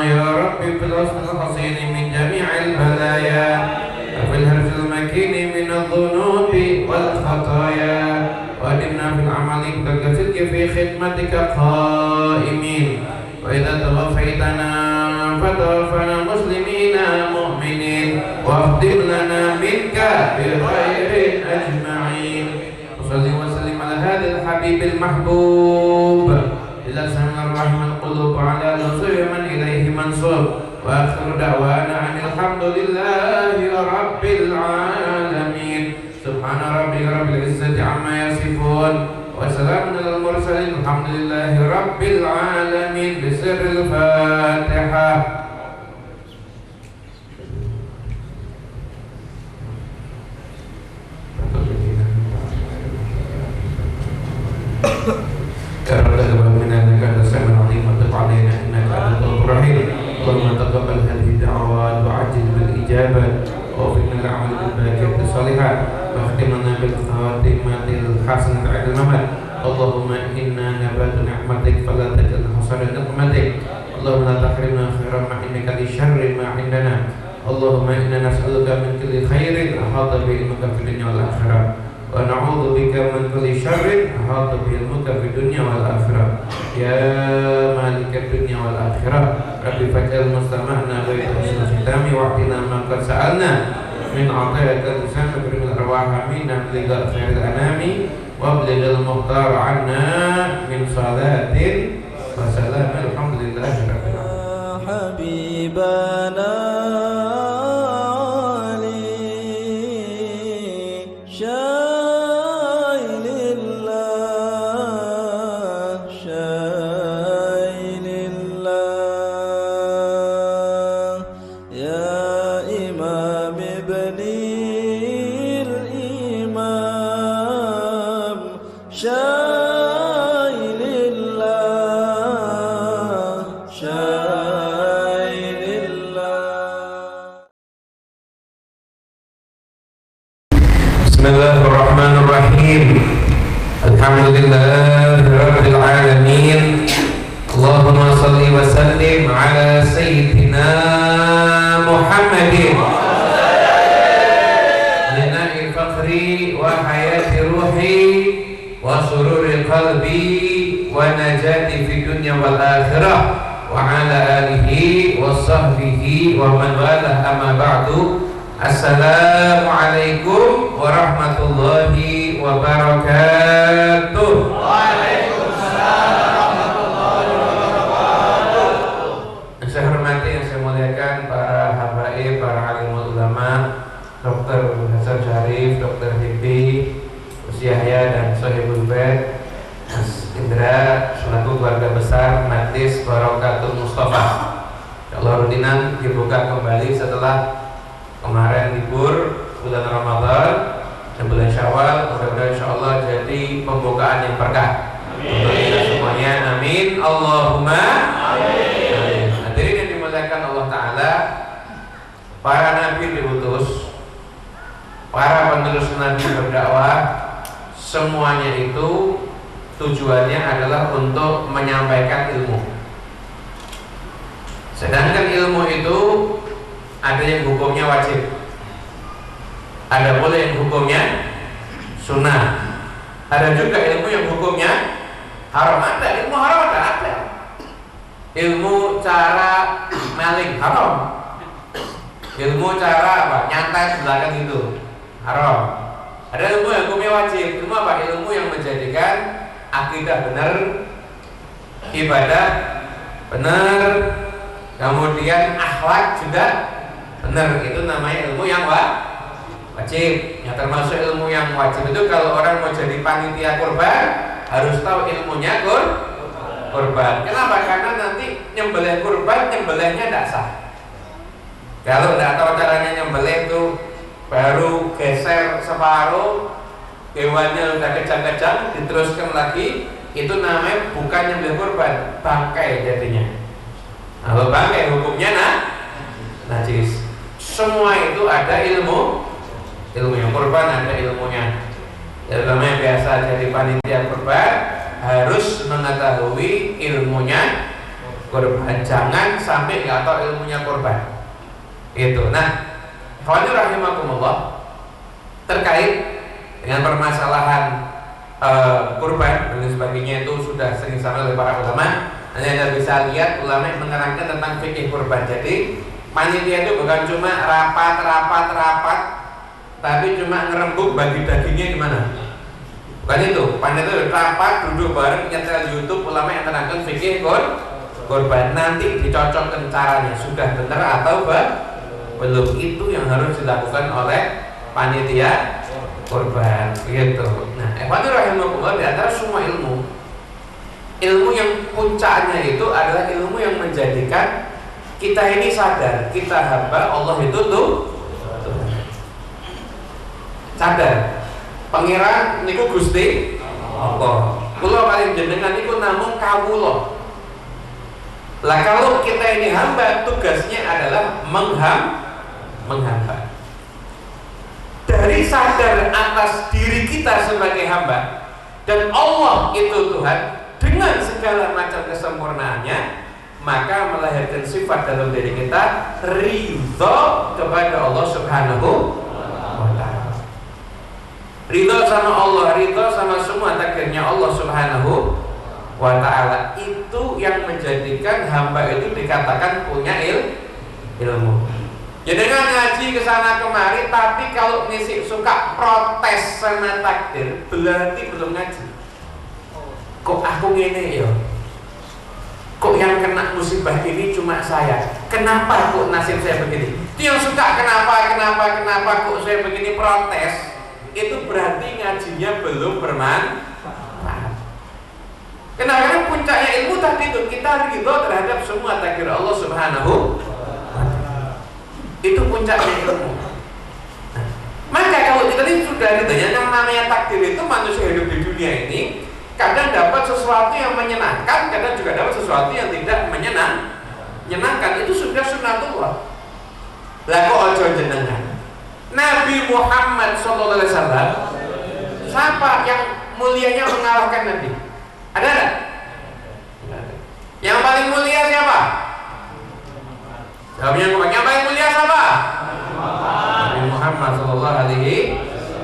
S5: يا رب في الأصل الحصين من جميع البلايا وفي الهرج المكين من الذنوب والخطايا وأدمنا في الأعمال كالصدق في خدمتك قائمين وإذا توفيتنا فتوفنا مسلمين مؤمنين واختم لنا منك بخير أجمعين وصل وسلم على هذا الحبيب المحبوب إلى سمع الرحمة القلوب على نصر من إليه منصوب وآخر دعوانا عن الحمد لله رب العالمين سبحان ربك رب العزة عما يصفون وسلام على المرسلين الحمد لله رب العالمين بسر الفاتحة. اللهم تقبل هذه الدعوات وعجل بالإجابة ووفقنا للعمل بالباقيات الصالحات واختمنا بالخاتمة الحسنة عند الممات. اللهم إنا نبات نعمتك فلا تجعلنا حصادا نقمتك. اللهم لا تحرمنا خير ما عندك لشر ما عندنا. اللهم إنا نسألك من كل خير أحاط بعلمك في الدنيا والآخرة ونعوذ بك من كل شر أحاط بعلمك في الدنيا والآخرة يا مالك الدنيا والآخرة رب فاجعل مستمعنا غير حسن الختام واعطنا ما قد سألنا من عطاياك لسان تكرم الأرواح منا بلغاء خير الأنام وابلغ المختار عنا من صلاة وسلام الحمد لله رب العالمين.
S1: حبيبنا
S5: Bismillahirrahmanirrahim. Alhamdulillahirabbil alamin. Allahumma shalli wa sallim ala sayyidina Muhammadin lina'il fakhri wa hayati ruhi wa sururi qalbi wa najati fi dunya wal akhirah wa ala alihi wa sahbihi wa man walah amma ba'du. Assalamualaikum warahmatullahi wabarakatuh.
S1: Waalaikumsalam warahmatullahi wabarakatuh.
S5: Yang saya hormati, yang saya muliakan para habaib, para alimul ulama, Dr. Hasan Syarif, Dr. Hibbi, Gus Yahya dan Sohibul Bait, Mas Indra selaku keluarga besar Majlis Barakatul Mustafa. Allah rutinan dibuka kembali setelah kemarin libur bulan Ramadan dan bulan Syawal. Mudah-mudahan insyaallah jadi pembukaan yang berkah untuk kita semuanya. Amin. Allahumma amin. Hadirin yang dimuliakan Allah Ta'ala, para nabi diutus, para penerus nabi berdakwah, semuanya itu tujuannya adalah untuk menyampaikan ilmu. Sedangkan ilmu itu ada yang hukumnya wajib, ada pula yang hukumnya sunnah, ada juga ilmu yang hukumnya haram. Ada ilmu haram, ada ilmu cara maling haram, ilmu cara apa nyantai sebelahkan itu haram. Ada ilmu yang hukumnya wajib. Ilmu apa? Ilmu yang menjadikan akidah benar, ibadah benar, kemudian akhlak juga benar. Itu namanya ilmu yang wajib. Yang termasuk ilmu yang wajib itu kalau orang mau jadi panitia kurban harus tahu ilmunya kurban. Kenapa? Karena nanti nyembelih kurban, nyembelihnya tidak sah. Kalau tidak tahu caranya nyembelih itu baru geser separuh, hewannya udah kejang-kejang, diteruskan lagi, itu namanya bukan nyembelih kurban, bangkai jadinya. Kalau bangkai hukumnya najis. Semua itu ada ilmunya. Kurban ada ilmunya. Yang namanya biasa jadi panitia kurban harus mengetahui ilmunya kurban. Jangan sampai nggak tahu ilmunya kurban. Itu. Nah, khawatir rahimakumullah, terkait dengan permasalahan kurban dan sebagainya itu sudah sering disampaikan oleh para ulama. Nanti Anda bisa lihat ulama yang menerangkan tentang fikih kurban. Jadi panitia itu bukan cuma rapat, tapi cuma ngerembuk bagi dagingnya gimana? Bukan itu. Panitia itu rapat, duduk bareng, nyetel YouTube ulama yang menerangkan fikih kurban. Nanti dicocokkan caranya sudah benar atau belum. Itu yang harus dilakukan oleh panitia kurban gitu. Nah, ikhwani rahimakumullah, di antara semua ilmu yang puncaknya itu adalah ilmu yang menjadikan kita ini sadar kita hamba Allah itu tuh sadar pangeran niku Gusti Allah. Kula paling jenengan niku namung kawula. Lah kalau kita ini hamba, tugasnya adalah menghamba. Dari sadar atas diri kita sebagai hamba dan Allah itu Tuhan dengan segala macam kesempurnaannya, maka melahirkan sifat dalam diri kita ridho kepada Allah Subhanahu wa ta'ala. Ridho sama Allah, ridho sama semua takdirnya Allah Subhanahu wa ta'ala. Itu yang menjadikan hamba itu dikatakan punya ilmu. Ya dengan ngaji kesana kemari, tapi kalau ngisi suka protes sama takdir, berarti belum ngaji. Kok aku gini ya? Kok yang kena musibah ini cuma saya? Kenapa kok nasib saya begini? Itu yang suka kenapa kok saya begini protes, itu berarti ngajinya belum bermanfaat. Karena puncaknya ilmu tadi itu kita ridho terhadap semua takdir Allah Subhanahu. Itu puncaknya ilmu. Nah, maka kalau kita ini sudah ridhonya, yang namanya takdir itu manusia hidup di dunia ini kadang dapat sesuatu yang menyenangkan, kadang juga dapat sesuatu yang tidak menyenangkan. Itu sudah sunatullah. Lah kok ojo jenengan Nabi Muhammad SAW, siapa yang mulianya mengalahkan Nabi? Ada enggak? Yang paling mulia siapa? Jawabnya yang paling mulia siapa? Nabi Muhammad sallallahu alaihi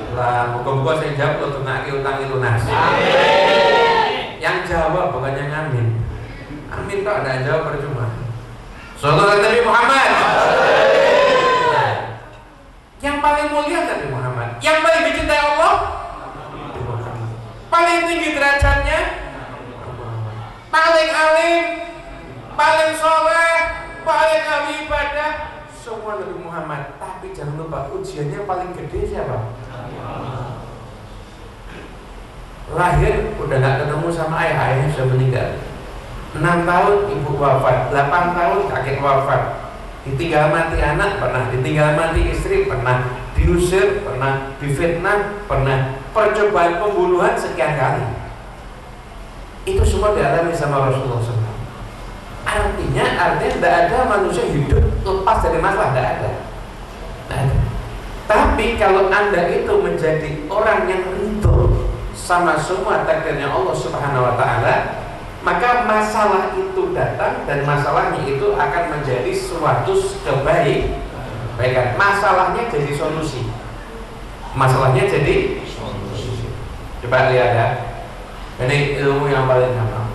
S5: wasallam. Muka-muka saya jawab untuk nak utang itu nasi. Yang jawab bukan yang amin. Amin tak ada jawab percuma. Sallallahu Nabi Muhammad. Yang paling mulia Nabi Muhammad. Yang paling dicintai Allah. Paling tinggi derajatnya. Paling alim, paling soleh, paling ahli ibadah, semua Nabi Muhammad. Tapi jangan lupa ujiannya paling gede siapa? Lahir udah gak ketemu sama ayahnya sudah meninggal. 6 tahun ibu wafat, 8 tahun kakek wafat, ditinggal mati anak pernah, ditinggal mati istri pernah, diusir pernah, difitnah pernah, percobaan pembunuhan sekian kali. Itu semua dialami sama Rasulullah SAW. Artinya tidak ada manusia hidup lepas dari masalah, tidak ada. Tapi kalau Anda itu menjadi orang yang ridho sama semua takdirnya Allah Subhanahu wa ta'ala, maka masalah itu datang dan masalahnya itu akan menjadi suatu kebaikan. Masalahnya jadi solusi. Masalahnya jadi solusi. Coba lihat ya. Ini ilmu yang paling gampang.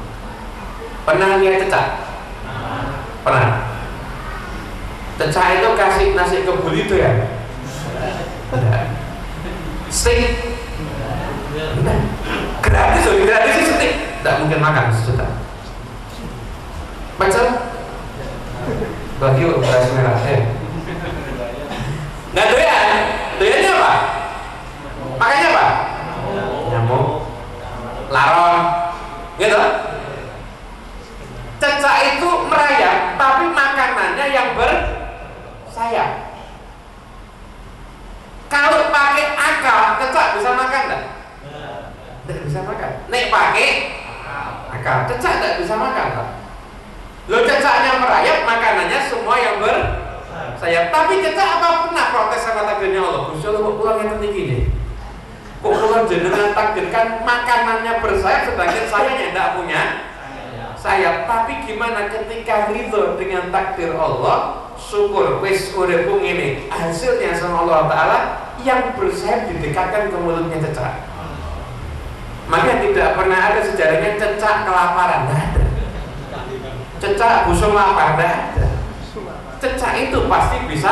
S5: Pernah lihat cecak? Pernah. Cecak itu kasih nasi kebuli itu ya? Steak? Gratis loh, gratis sih steak. Tidak mungkin makan sejuta. Pecel? Bagi beras merah. Nah doyan, doyannya apa? Makanya apa? Nyamuk, laron, gitu. Cecak itu merayap, tapi makanannya yang bersayap. Kalau pakai akal, cecak bisa makan enggak? Tidak bisa makan. Nek pakai akal, cecak tidak bisa makan, Pak. Lo cecaknya merayap, makanannya semua yang bersayap. Tapi cecak apa pernah protes sama takdirnya Allah? Gusti Allah kok pulang yang tertinggi deh. Kok pulang jenengan takdirkan makanannya bersayap, sedangkan saya tidak punya sayap. Tapi gimana ketika ridho dengan takdir Allah, syukur wis uripku ngene, hasilnya sama Allah Ta'ala yang bersayap didekatkan ke mulutnya cecak. Maka tidak pernah ada sejarahnya cecak kelaparan, tidak ada. Cecak busung lapar, tidak ada. Cecak itu pasti bisa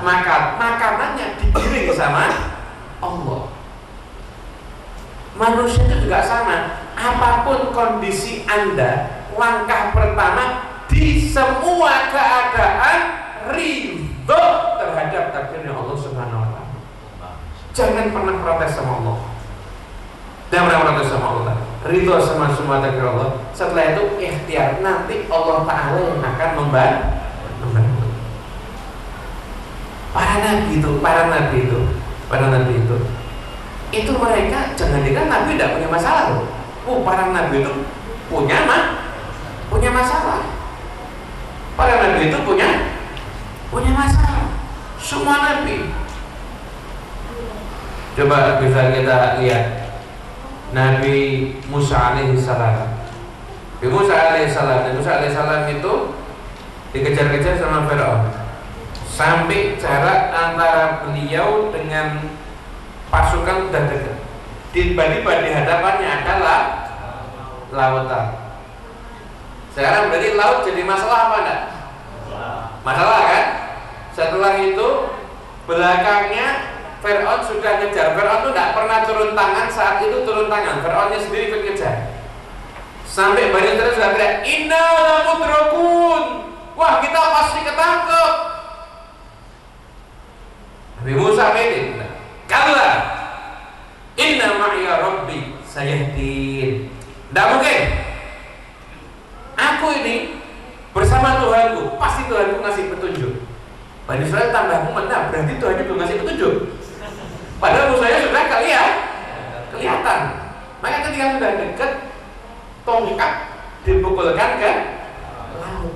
S5: makan. Makanannya digiring sama Allah. Manusia itu juga sama. Apapun kondisi Anda, langkah pertama di semua keadaan ridho terhadap takdirnya Allah Subhanahu wa Ta'ala. Jangan pernah protes sama Allah. Jangan pernah protes sama Allah. Ridho sama semua takdir Allah. Setelah itu ikhtiar, nanti Allah Ta'ala yang akan membantu. Para nabi itu mereka, jangan dikira nabi tidak punya masalah loh. Para nabi itu punya masalah. Para nabi itu punya masalah. Semua nabi. Coba bisa kita lihat Nabi Musa alaihissalam. Nabi Musa alaihissalam itu dikejar-kejar sama Firaun. Sampai jarak antara beliau dengan pasukan sudah dekat. Tiba-tiba di hadapannya adalah lautan. Sekarang berarti laut jadi masalah apa enggak? Masalah kan? Setelah itu belakangnya Fir'aun sudah ngejar. Fir'aun itu tidak pernah turun tangan, saat itu turun tangan. Fir'aunnya sendiri ikut ngejar. Sampai Bani Israil sudah bilang, inna lamudrakun. Wah, kita pasti ketangkep. Nabi Musa pede, kalla inna ma'iya rabbi sayahdin. Tidak mungkin. Aku ini bersama Tuhanku, pasti Tuhanku ngasih petunjuk. Bani Israil tambah mumet, berarti Tuhannya belum ngasih petunjuk. Padahal Musanya sudah kelihatan. Maka ketika sudah dekat, tongkat dipukulkan ke laut.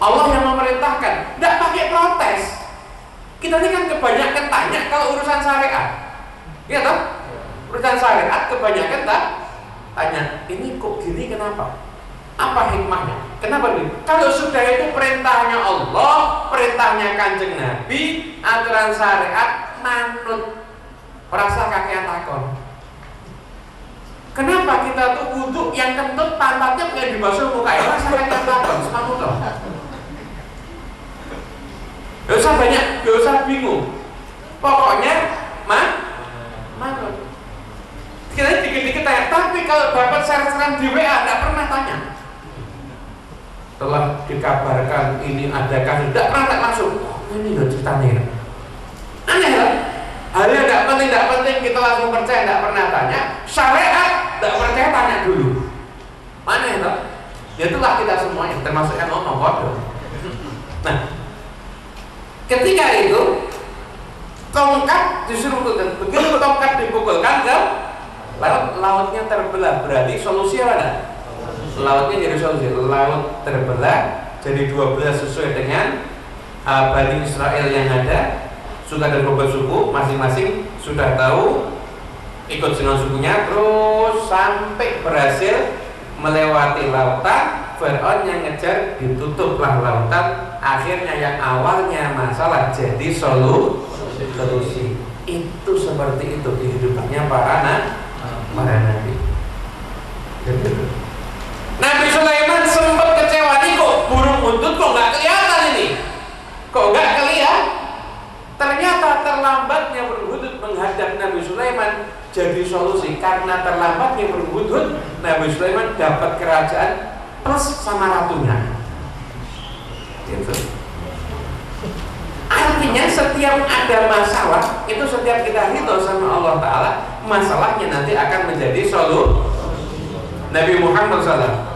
S5: Allah yang memerintahkan, tidak pakai protes. Kita ini kan kebanyakan tanya kalau urusan syariat, ya toh? Urusan syariat kebanyakan tanya, ini kok gini kenapa? Apa hikmahnya? Kenapa ini? Kalau sudah itu perintahnya Allah, perintahnya Kanjeng Nabi, aturan syariat manut. Perasa kakean takon. Kenapa kita tuh wudhu yang kentut pantatnya pengen dibasuh muka ya? Perasa kakean takon, semamut toh. Gak usah banyak, gak usah bingung. Pokoknya manut. Kita dikit-dikit tanya, tapi kalau dapat saran-saran di WA tidak pernah tanya. Telah dikabarkan ini ada kasus, tidak pernah tak langsung. Ini loh ceritanya. Aneh lah. Hal yang tidak penting kita langsung percaya, tidak pernah tanya. Syariat tidak percaya, tanya dulu. Aneh lah. Ya itulah kita semuanya, termasuk yang ngomong bodoh. Nah, ketika itu tongkat disuruh begitu tongkat dipukulkan ke lautnya terbelah, berarti solusi apa? Lautnya jadi solusi. Laut terbelah jadi 12 sesuai dengan Bani Israel yang ada. Sudah ada beberapa suku, masing-masing sudah tahu, ikut dengan sukunya, terus sampai berhasil melewati lautan. Fir'aun yang ngejar, ditutuplah lautan. Akhirnya yang awalnya masalah jadi solusi. Itu seperti itu kehidupannya para nabi. Nabi Sulaiman sempat kecewa nih, kok burung untut kok nggak kelihatan ini? Kok nggak kelihatan? Ternyata terlambatnya berhudud menghadap Nabi Sulaiman jadi solusi. Karena terlambatnya berhudud, Nabi Sulaiman dapat kerajaan plus sama ratunya. Gitu. Artinya setiap ada masalah, itu setiap kita ridho sama Allah Ta'ala, masalahnya nanti akan menjadi solusi. Nabi Muhammad SAW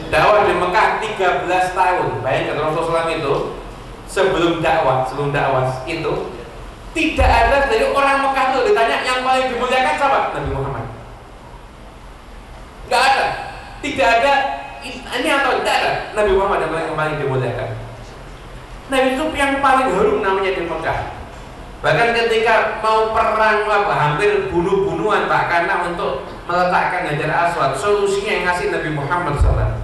S5: dakwah di Mekah 13 tahun. Bayangkan Rasulullah SAW itu sebelum dakwah itu tidak ada dari orang Mekah itu ditanya yang paling dimuliakan siapa? Nabi Muhammad. Tidak ada. Tidak ada ini atau tidak ada. Nabi Muhammad yang paling dimuliakan. Nabi itu yang paling harum namanya di Mekah. Bahkan ketika mau perang hampir bunuh-bunuhan Pak, karena untuk meletakkan Hajar Aswad, solusinya yang ngasih Nabi Muhammad SAW.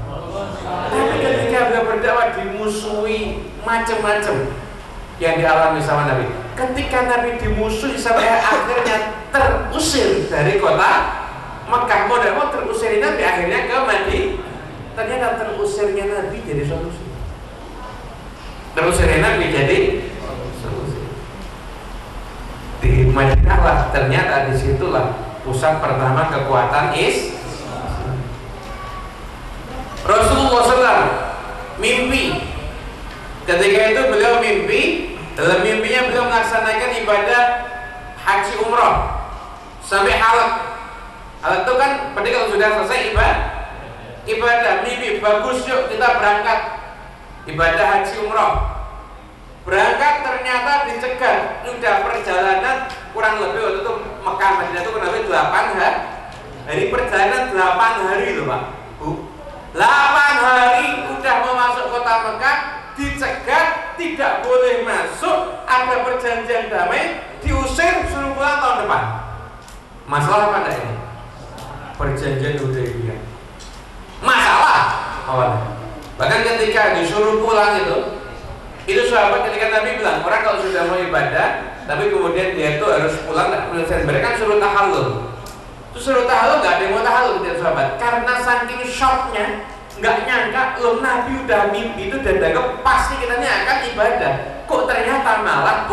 S5: Tapi ketika beliau berdakwah dimusuhi macam-macam, yang dialami sama Nabi. Ketika Nabi dimusuhi sampai akhirnya terusir dari kota Mekah, mau terusir Nabi akhirnya ke Madinah. Ternyata terusirnya Nabi jadi solusi. Terusirnya Nabi jadi solusi. Di Madinah lah ternyata disitulah pusat pertama kekuatan Rasulullah SAW mimpi. Ketika itu beliau mimpi. Dalam mimpinya beliau melaksanakan ibadah haji umroh sampai halal. Halal itu kan berarti kalau sudah selesai ibadah mimpi bagus, yuk kita berangkat ibadah haji umroh. Berangkat ternyata dicegat. Udah perjalanan kurang lebih waktu itu Mekah Madinah itu kurang lebih 8 hari. Perjalanan 8 hari loh Pak Bu. 8 hari udah mau masuk kota Mekah, dicegat, tidak boleh masuk, ada perjanjian damai, diusir, suruh pulang tahun depan. Masalah apa enggak ini? Perjanjian Hudaybiyah. Masalah awalnya. Bahkan ketika disuruh pulang itu sahabat ketika Nabi bilang, orang kalau sudah mau ibadah tapi kemudian dia itu harus pulang, tidak menyelesaikan ibadah kan suruh tahallul. Itu suruh tahallul, nggak ada yang mau tahallul gitu sahabat, karena saking shocknya, nggak nyangka loh Nabi udah mimpi itu dan dianggap pasti kita ini akan ibadah, kok ternyata malah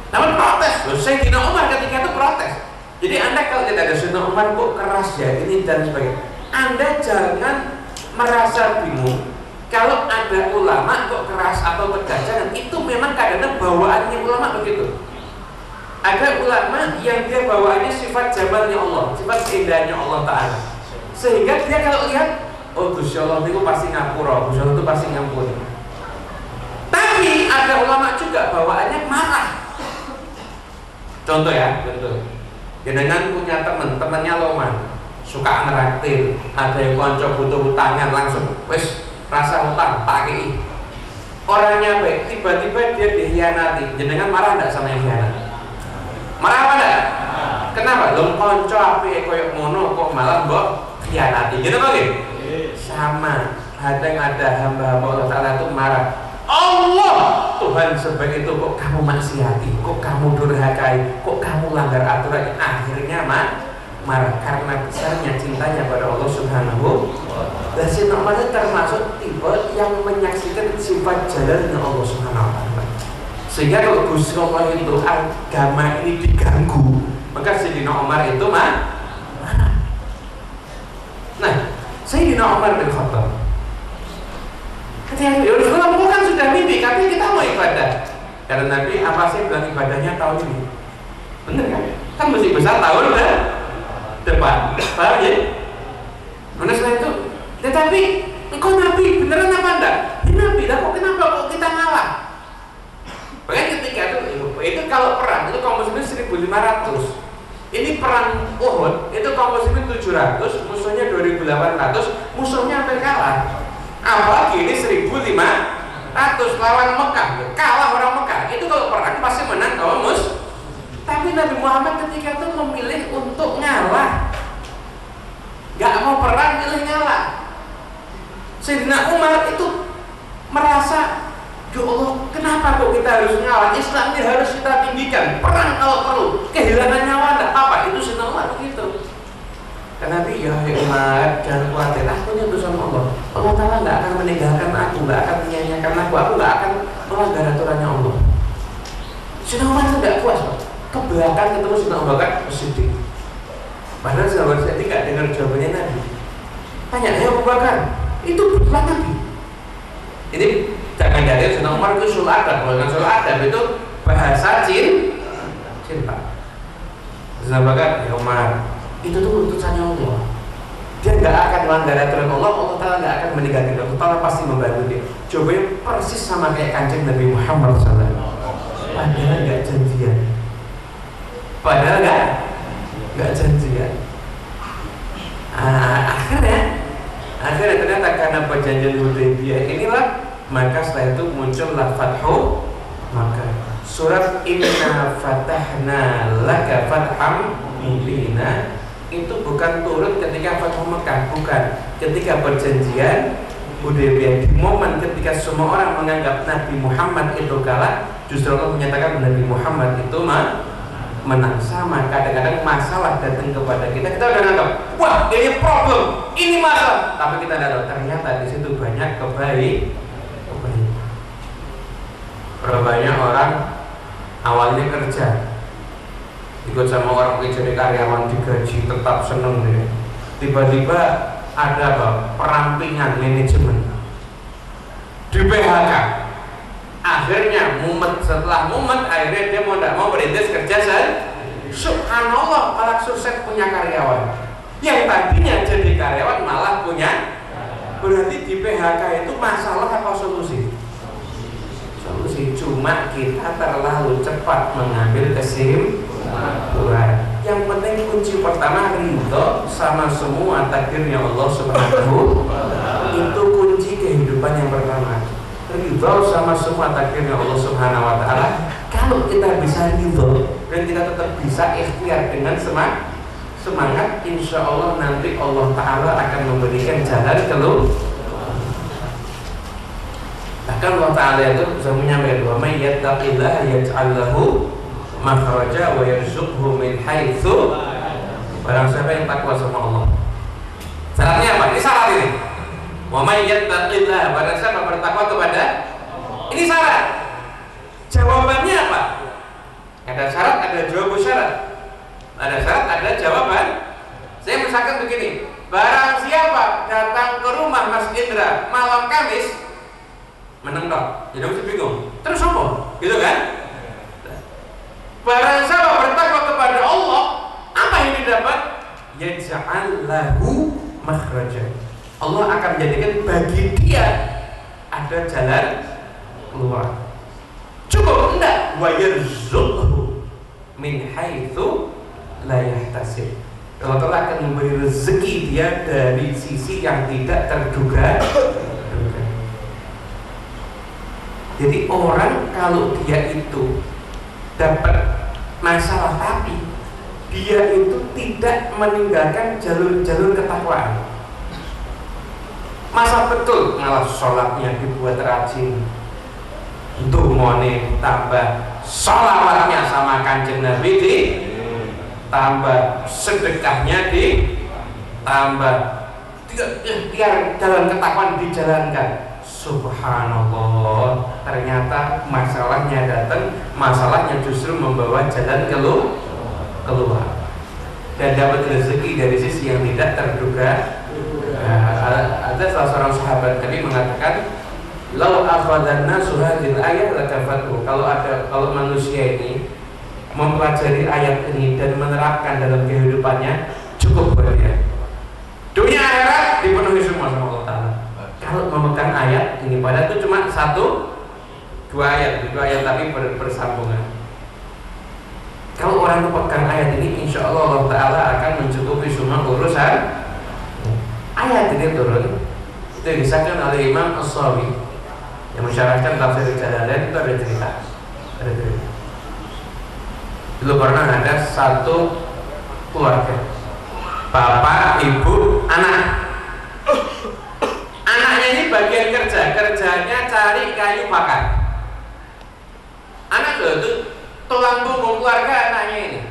S5: namun protes loh. Sayyidina Umar ketika itu protes. Jadi Anda kalau tidak ada Sayyidina Umar kok keras ya ini dan sebagainya, Anda jangan merasa bingung kalau ada ulama kok keras atau tegas. Jangan, itu memang kadang-kadang bawaannya ulama begitu. Ada ulama yang dia bawaannya sifat jamalnya Allah, sifat keindahannya Allah Ta'ala, sehingga dia kalau lihat, oh Gusti Allah itu pasti ngapura, Gusti Allah itu pasti ngampuni. Tapi ada ulama juga bawaannya marah. Contoh ya, contoh. Jenengan punya temannya loman, suka ngeraktir, ada yang konco butuh hutangan langsung, wes rasa hutang, pakai. Orangnya baik, tiba-tiba dia dikhianati, jenengan marah enggak sama yang khianat? Marah apa enggak? Kenapa? Lho konco api koyok mono kok malah mbok khianati. Gitu apa gitu? Sama. Kadang ada hamba-hamba Allah Ta'ala itu marah. Allah Tuhan sebaik itu kok kamu maksiati, kok kamu durhakai, kok kamu langgar aturan. Akhirnya marah karena besarnya cintanya pada Allah Subhanahu. Dan Sayyidina Umar termasuk tipe yang menyaksikan sifat jalannya Allah Subhanahu wa Ta'ala. Sehingga kalau Gusti Allah itu agama ini diganggu, maka Sayyidina Umar itu marah. Nah, Sayyidina Umar bin Khattab ketika Rasulullah kan sudah mimpi, katanya kita mau ibadah. Karena Nabi apa sih bilang ibadahnya tahun ini? Bener kan? Kan mesti besar tahun depan. Paham ya? Mana setelah itu? Tetapi engkau Nabi beneran apa enggak? Ini Nabi lah, kok kenapa kok kita ngalah? Bahkan ketika itu kalau perang itu kaum muslimin 1.500. Ini perang Uhud itu kaum muslimin 700, musuhnya 2.800, musuhnya hampir kalah. Apalagi ini 1.500 lawan Mekah, kalah orang Mekah. Itu kalau perang pasti menang kaum muslim. Tapi Nabi Muhammad ketika itu memilih untuk ngalah, gak mau perang, milih ngalah. Sayyidina Umar itu merasa, ya Allah, kenapa kok kita harus ngalah? Islam ini harus kita tinggikan, perang kalau perlu, kehilangan nyawa enggak apa, itu Sayyidina Umar begitu. Karena Nabi, ya Umar, jangan khawatir, aku ini utusan Allah. Allah Ta'ala gak akan meninggalkan aku, gak akan menyanyiakan aku gak akan melanggar aturannya Allah. Sayyidina Umar itu gak puas, Pak. Ke belakang ketemu Sayyidina Abu Bakar Siddiq. Padahal sahabat Siddiq gak dengar jawabannya Nabi. Tanya, ya Abu Bakar, itu betulan Nabi? Ini jangan dari Sayyidina Umar itu sul adab. Kalau dengan sul adab itu bahasa cinta. Sayyidina Abu Bakar, ya Umar, itu tuh utusannya Allah. Dia gak akan melanggar aturan Allah, Allah Ta'ala gak akan meninggalkan, Allah Ta'ala pasti membantu dia. Jawabannya persis sama kayak kancing Nabi Muhammad SAW. Padahal gak janjian. Padahal gak janjian. Akhirnya ternyata karena perjanjian Hudaybiyah inilah, maka setelah itu muncullah Fathu Makkah. Surat Inna Fatahna Laka Fatham Mubina itu bukan turun ketika Fathu Makkah, bukan, ketika perjanjian Hudaybiyah, di momen ketika semua orang menganggap Nabi Muhammad itu kalah, justru Allah menyatakan Nabi Muhammad itu menang. Sama kadang-kadang masalah datang kepada kita udah nganggap, wah ini problem, ini masalah, tapi kita tidak tahu ternyata di situ banyak kebaikan. Berapa banyak orang awalnya kerja ikut sama orang jadi karyawan digaji tetap seneng deh, tiba-tiba ada apa? Perampingan manajemen di PHK, akhirnya mumet, setelah mumet akhirnya dia mau tidak mau berintis kerja saja. Subhanallah, malah sukses punya karyawan yang tadinya jadi karyawan malah punya. Berarti di PHK itu masalah apa solusi? Solusi, cuma kita terlalu cepat mengambil kesimpulan. Yang penting kunci pertama ridho sama semua takdirnya Allah Subhanahu. Itu kunci kehidupan yang pertama. Ridho sama semua takdirnya Allah Subhanahu wa taala. Kalau kita bisa ridho dan kita tetap bisa ikhtiar dengan semangat, insya Allah nanti Allah Ta'ala akan memberikan jalan keluar. Bahkan Allah Ta'ala itu bisa menyampaikan, wa may yattaqillaha yaj'al lahu makhraja wa yarzuqhu min haitsu. Barang siapa yang takwa sama Allah. Syaratnya apa? Ini syarat ini. Wa may yattaqillaha, barang siapa bertakwa kepada, ini syarat. Jawabannya apa? Ada syarat, ada jawaban syarat. Ada syarat, ada jawaban. Saya misalkan begini, barang siapa datang ke rumah Mas Indra malam Kamis menang dong, jadi mesti bingung. Terus apa? Gitu kan? Barang siapa bertakwa kepada Allah, apa yang didapat? Yaj'al lahu makhraja. Allah akan menjadikan bagi dia ada jalan keluar. Cukup enggak? Wa yarzuqhu min haitsu la yahtasib. Allah Ta'ala akan memberi rezeki dia dari sisi yang tidak terduga. Jadi orang kalau dia itu dapat masalah tapi dia itu tidak meninggalkan jalur-jalur ketakwaan. Masa betul malah sholatnya dibuat rajin, dumone tambah, sholawatnya sama Kanjeng Nabi tambah, sedekahnya tambah, biar jalan ketakwaan dijalankan. Subhanallah, ternyata masalahnya datang, masalahnya justru membawa jalan keluar dan dapat rezeki dari sisi yang tidak terduga. Ada salah seorang sahabat tadi mengatakan, lau akhadhan nasu hadhil ayat lakafatu. Kalau manusia ini mempelajari ayat ini dan menerapkan dalam kehidupannya, cukup buat dia. Dunia akhirat dipenuhi semua sama Allah Ta'ala. Kalau memegang ayat ini, padahal itu cuma dua ayat tapi bersambungan. Kalau orang itu pegang ayat ini, insya Allah Allah Ta'ala akan mencukupi semua urusan. Ayat ini turun, itu disahkan oleh Imam As-Sawi yang mensyarahkan tafsir Jalalain. Itu ada cerita. Dulu pernah ada satu keluarga, bapak, ibu, anak. Anaknya ini bagian kerjanya cari kayu bakar. Anak itu tulang punggung keluarga anaknya ini.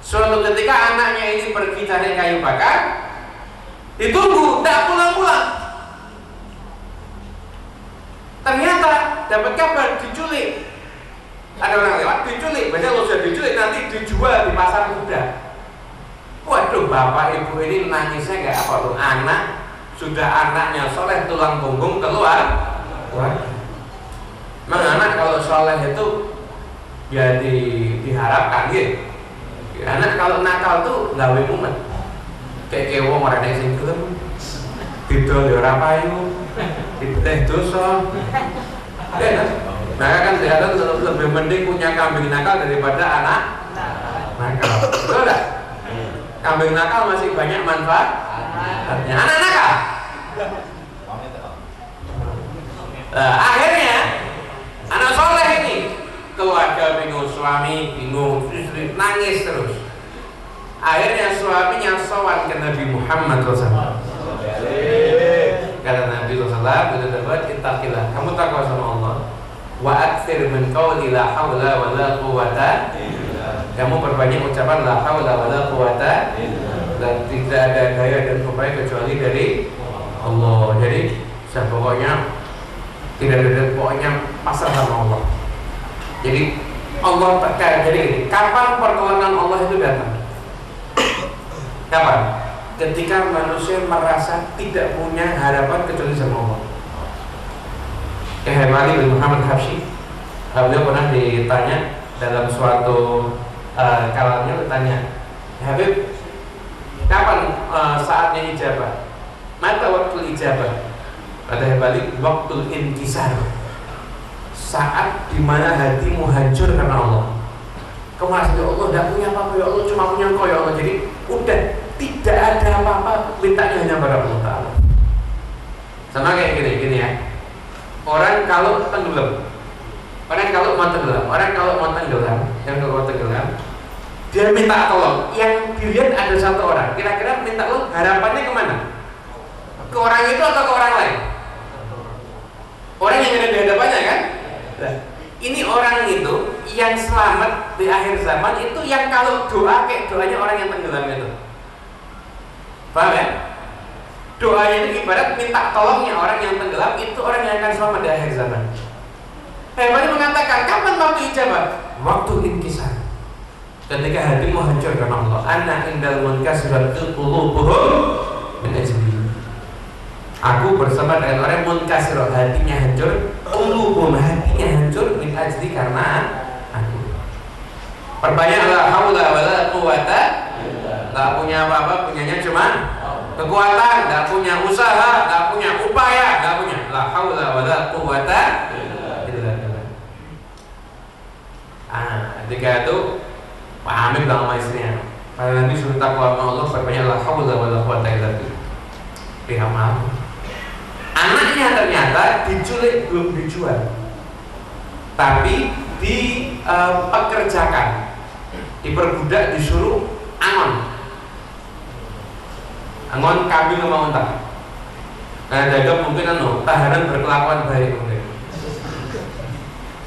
S5: Suatu ketika anaknya ini pergi cari kayu bakar, ditunggu, tidak pulang-pulang. Ternyata dapat kabar diculik. Ada orang lewat diculik, biasanya kalau sudah diculik nanti dijual di pasar muda. Waduh, bapak ibu ini nangisnya kayak apa tuh? Sudah anaknya soleh, tulang punggung keluar. Memang anak kalau soleh itu ya diharapkan gitu. Anak kalau nakal tuh gawe mumet. Kayak kewo orang yang singgung, didol ya ora payu, dibeteh dosa. Maka kan kelihatan lebih mending punya kambing nakal daripada anak nakal. Betul enggak? Kambing nakal masih banyak manfaatnya. Anak nakal. Akhirnya anak soleh ini, keluarga bingung, suami bingung, istri nangis terus. Akhirnya suaminya sowan ke Nabi Muhammad SAW. Kata Nabi SAW, itu dapat ittaqillah. Kamu takwa sama Allah. Wa aktsir min qawli la haula wala quwata. Kamu perbanyak ucapan la haula wala quwata. Dan tidak ada daya dan upaya kecuali dari Allah. Jadi pokoknya tidak ada, pokoknya pasrah sama Allah. Jadi Allah terkait. Jadi kapan pertolongan Allah itu datang? Kapan? Ketika manusia merasa tidak punya harapan kecuali sama Allah. Ali bin Muhammad Habsyi, beliau pernah ditanya dalam suatu kalamnya, bertanya, Habib, kapan saatnya ijabah? Mata waktu ijabah? Kata Ali, waktu inkisar, saat dimana hatimu hancur karena Allah. Kau merasa ya Allah tidak punya apa-apa, ya Allah cuma punya Engkau ya Allah. Jadi udah tidak ada apa-apa, mintanya hanya pada Allah Ta'ala. Sama kayak gini ya. Orang kalau tenggelam, orang kalau mau tenggelam, dia minta tolong. Yang dilihat ada satu orang. Kira-kira minta tolong harapannya kemana? Ke orang itu atau ke orang lain? Orang yang ada di hadapannya kan? Nah, ini orang itu yang selamat di akhir zaman itu yang kalau doa kayak doanya orang yang tenggelam itu. Paham ya? Doanya itu ibarat minta tolongnya orang yang tenggelam, itu orang yang akan selamat di akhir zaman. Bali mengatakan, kapan waktu ijabah? Waktu inkisar. Ketika hatimu hancur karena Allah. Ana indal munkasiratul qulubuhum min ajli. Aku bersama dengan orang munkasirah, hatinya hancur, qulubuhum, hatinya hancur min ajli karena aku. Perbanyaklah haula wala quwata. Enggak punya apa-apa, punyanya cuma kekuatan, enggak punya usaha, enggak punya upaya, enggak punya la haula wala quwata illa billah. Ketika itu Pak Amin bilang sama istrinya, pada Nabi suruh takwa sama Allah, perbanyak la haula wala quwata illa billah. Dia mau. Anaknya ternyata diculik, belum dijual, tapi dipekerjakan, diperbudak, disuruh angon kambing sama unta. Nah, jaga mungkin tahanan berkelakuan baik mungkin.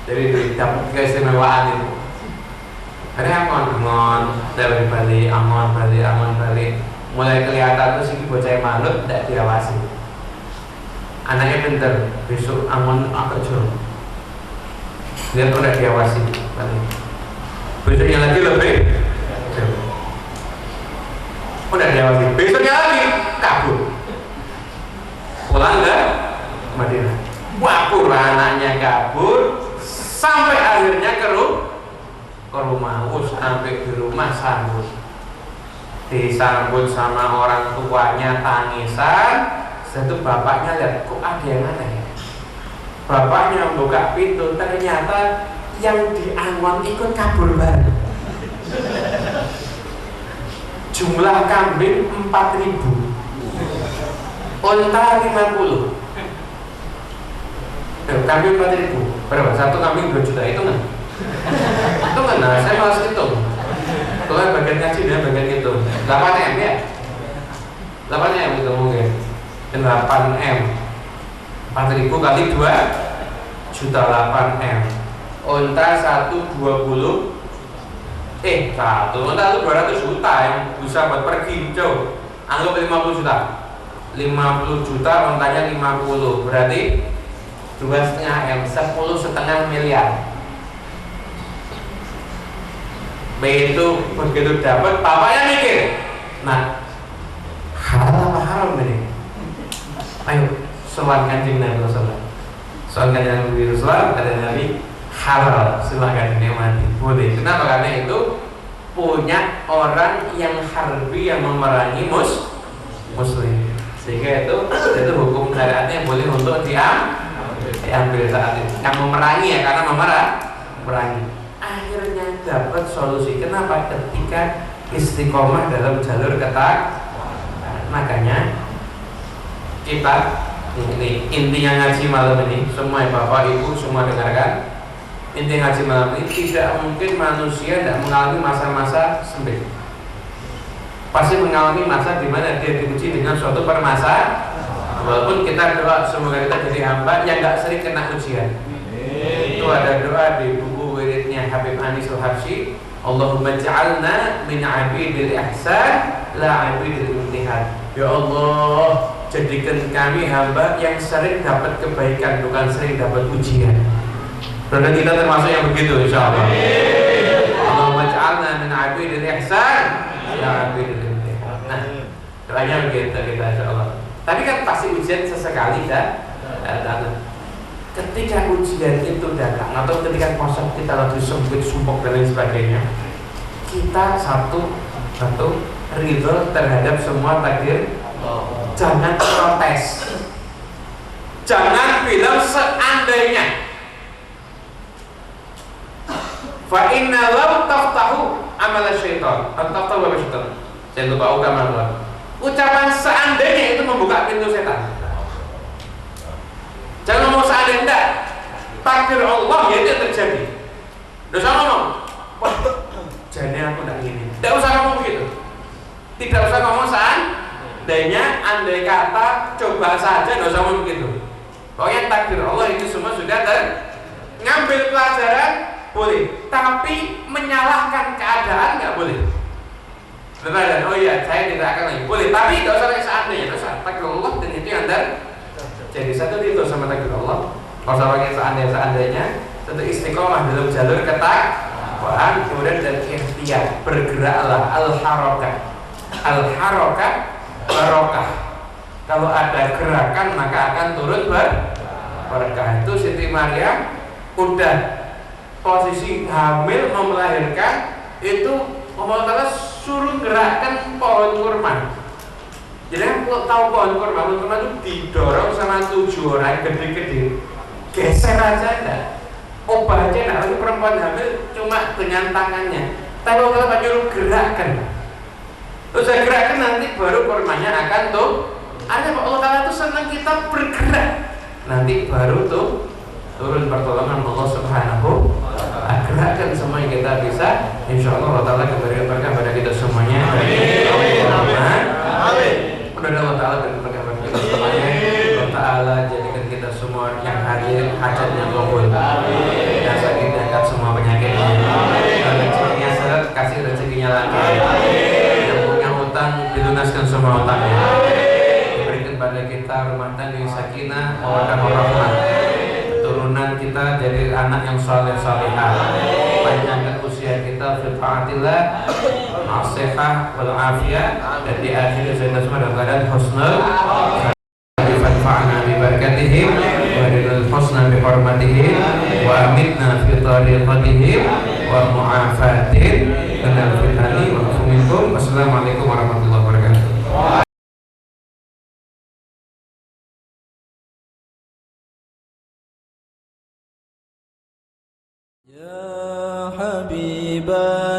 S5: Jadi dapat keistimewaan itu. Ada angon dari Bali, angon Bali. Mulai kelihatan tuh sih bocah malut, tidak diawasi. Anaknya pinter, besok angon agak jauh. Dia tuh tidak diawasi. Besoknya lagi lebih jauh. Udah diawasi. Besoknya lagi kabur. Pulang ke Madinah. Kabur, anaknya kabur sampai akhirnya ke rumah. Sampai di rumah disambut sama orang tuanya tangisan. Setelah bapaknya lihat kok ada yang aneh. Bapaknya buka pintu, ternyata yang diangon ikut kabur bareng. Jumlah kambing 4.000, unta 50. Kambing 4.000, berapa? Satu kambing 2 juta, itu kan? Itu kan? Nah, saya malas hitung. Kalau bagian ngaji dan bagian hitung 8M ya? 8M itu mungkin 8M 4.000 kali 2 juta 8M. Unta 120. Satu unta itu 200 juta yang bisa buat pergi jauh. Anggap 50 juta. 50 juta untanya 50. Berarti 2,5 M, 10,5 miliar. Begitu dapat, bapaknya mikir, nah halal apa haram ini? Ayo, soal Kanjeng Nabi Rasulullah. Soal Kanjeng Nabi Rasulullah, kata Nabi, halal, silahkan dinikmati, boleh. Kenapa? Karena itu punya orang yang harbi, yang memerangi muslim. Sehingga itu hukum syariatnya boleh untuk diambil saat itu. Yang memerangi ya, karena memerangi. Akhirnya dapat solusi. Kenapa? Ketika istiqomah dalam jalur makanya kita ini intinya ngaji malam ini, semua bapak ibu semua dengarkan. Inti ngaji malam ini, tidak mungkin manusia tidak mengalami masa-masa sempit. Pasti mengalami masa di mana dia diuji dengan suatu permasalahan. Walaupun kita doa semoga kita jadi hamba yang nggak sering kena ujian. Itu ada doa di buku wiridnya Habib Anis Al-Habsyi, Allahumma ja'alna min 'abidil ihsan la 'abidil imtihan. Ya Allah, jadikan kami hamba yang sering dapat kebaikan, bukan sering dapat ujian. Dan kita termasuk yang begitu insyaallah. Allahumma ja'alna min 'abidil ihsan la 'abidil imtihan. Nah, doanya begitu kita insyaallah. Tapi kan pasti ujian sesekali datang. Ketika ujian itu datang atau ketika proses kita lagi sempit, sumpuk dan lain sebagainya, kita satu ridho terhadap semua takdir. Jangan protes, jangan bilang seandainya. Fa inna lam taftahu amal syaitan, taftahu wa syaitan. Saya lupa ungkapan. Ucapan seandainya itu membuka pintu setan. Jangan ngomong seandainya, enggak. Takdir Allah ya itu yang terjadi. Nggak usah ngomong, wah, jadi aku enggak gini. Tidak usah ngomong begitu. Tidak usah ngomong seandainya, andai kata, coba saja, nggak usah ngomong begitu. Pokoknya takdir Allah itu semua sudah ngambil pelajaran boleh, tapi menyalahkan keadaan nggak boleh. Benar, oh iya, saya tidak akan lagi. Boleh, tapi tidak usah lagi seandainya. Terus takdir Allah dan itu yang jadi satu itu sama takdir Allah. Kalau usah lagi seandainya, tentu istiqomah dalam jalur ketakwaan, kemudian dan ikhtiar, bergeraklah al-harakah barokah. Kalau ada gerakan maka akan turut berkah. Itu Siti Maryam udah posisi hamil mau melahirkan, itu Allah Ta'ala suruh gerakkan pohon kurma. Jadi kalau tahu pohon kurma itu didorong sama 7 orang gede-gede, geser aja enggak, obah aja enggak. Itu perempuan hamil cuma dengan tangannya, tapi Allah Ta'ala nyuruh gerakkan. Terus saya gerakkan nanti baru kurmanya akan ada Allah Ta'ala itu senang kita bergerak, nanti baru turun pertolongan Allah Subhanahu. Gerakkan semua yang kita bisa, insya Allah Allah Ta'ala memberikan berkah pada kita semuanya. Amin. Mudah-mudahan Allah Ta'ala berikan berkah pada kita semuanya. Allah Ta'ala jadikan kita semua yang hadir hajatnya kabul, yang sakit angkat semua penyakitnya, rezekinya seret kasih rezekinya lancar, yang punya utang dilunaskan semua utangnya, diberikan pada kita rumah tangga yang sakinah, mawaddah warahmah, turunan kita jadi anak yang saleh salihah, panjangkan usia kita fil taatillah, nasihat wal afiyah, dan di akhir kita semua dalam keadaan husnul fanfa'na bi barakatihim wa ridal husna bi hurmatihim wa amitna fi tariqatihim wa mu'afatin minal fitani wa minkum. Wassalamualaikum warahmatullahi wabarakatuh.
S1: Ya Habibana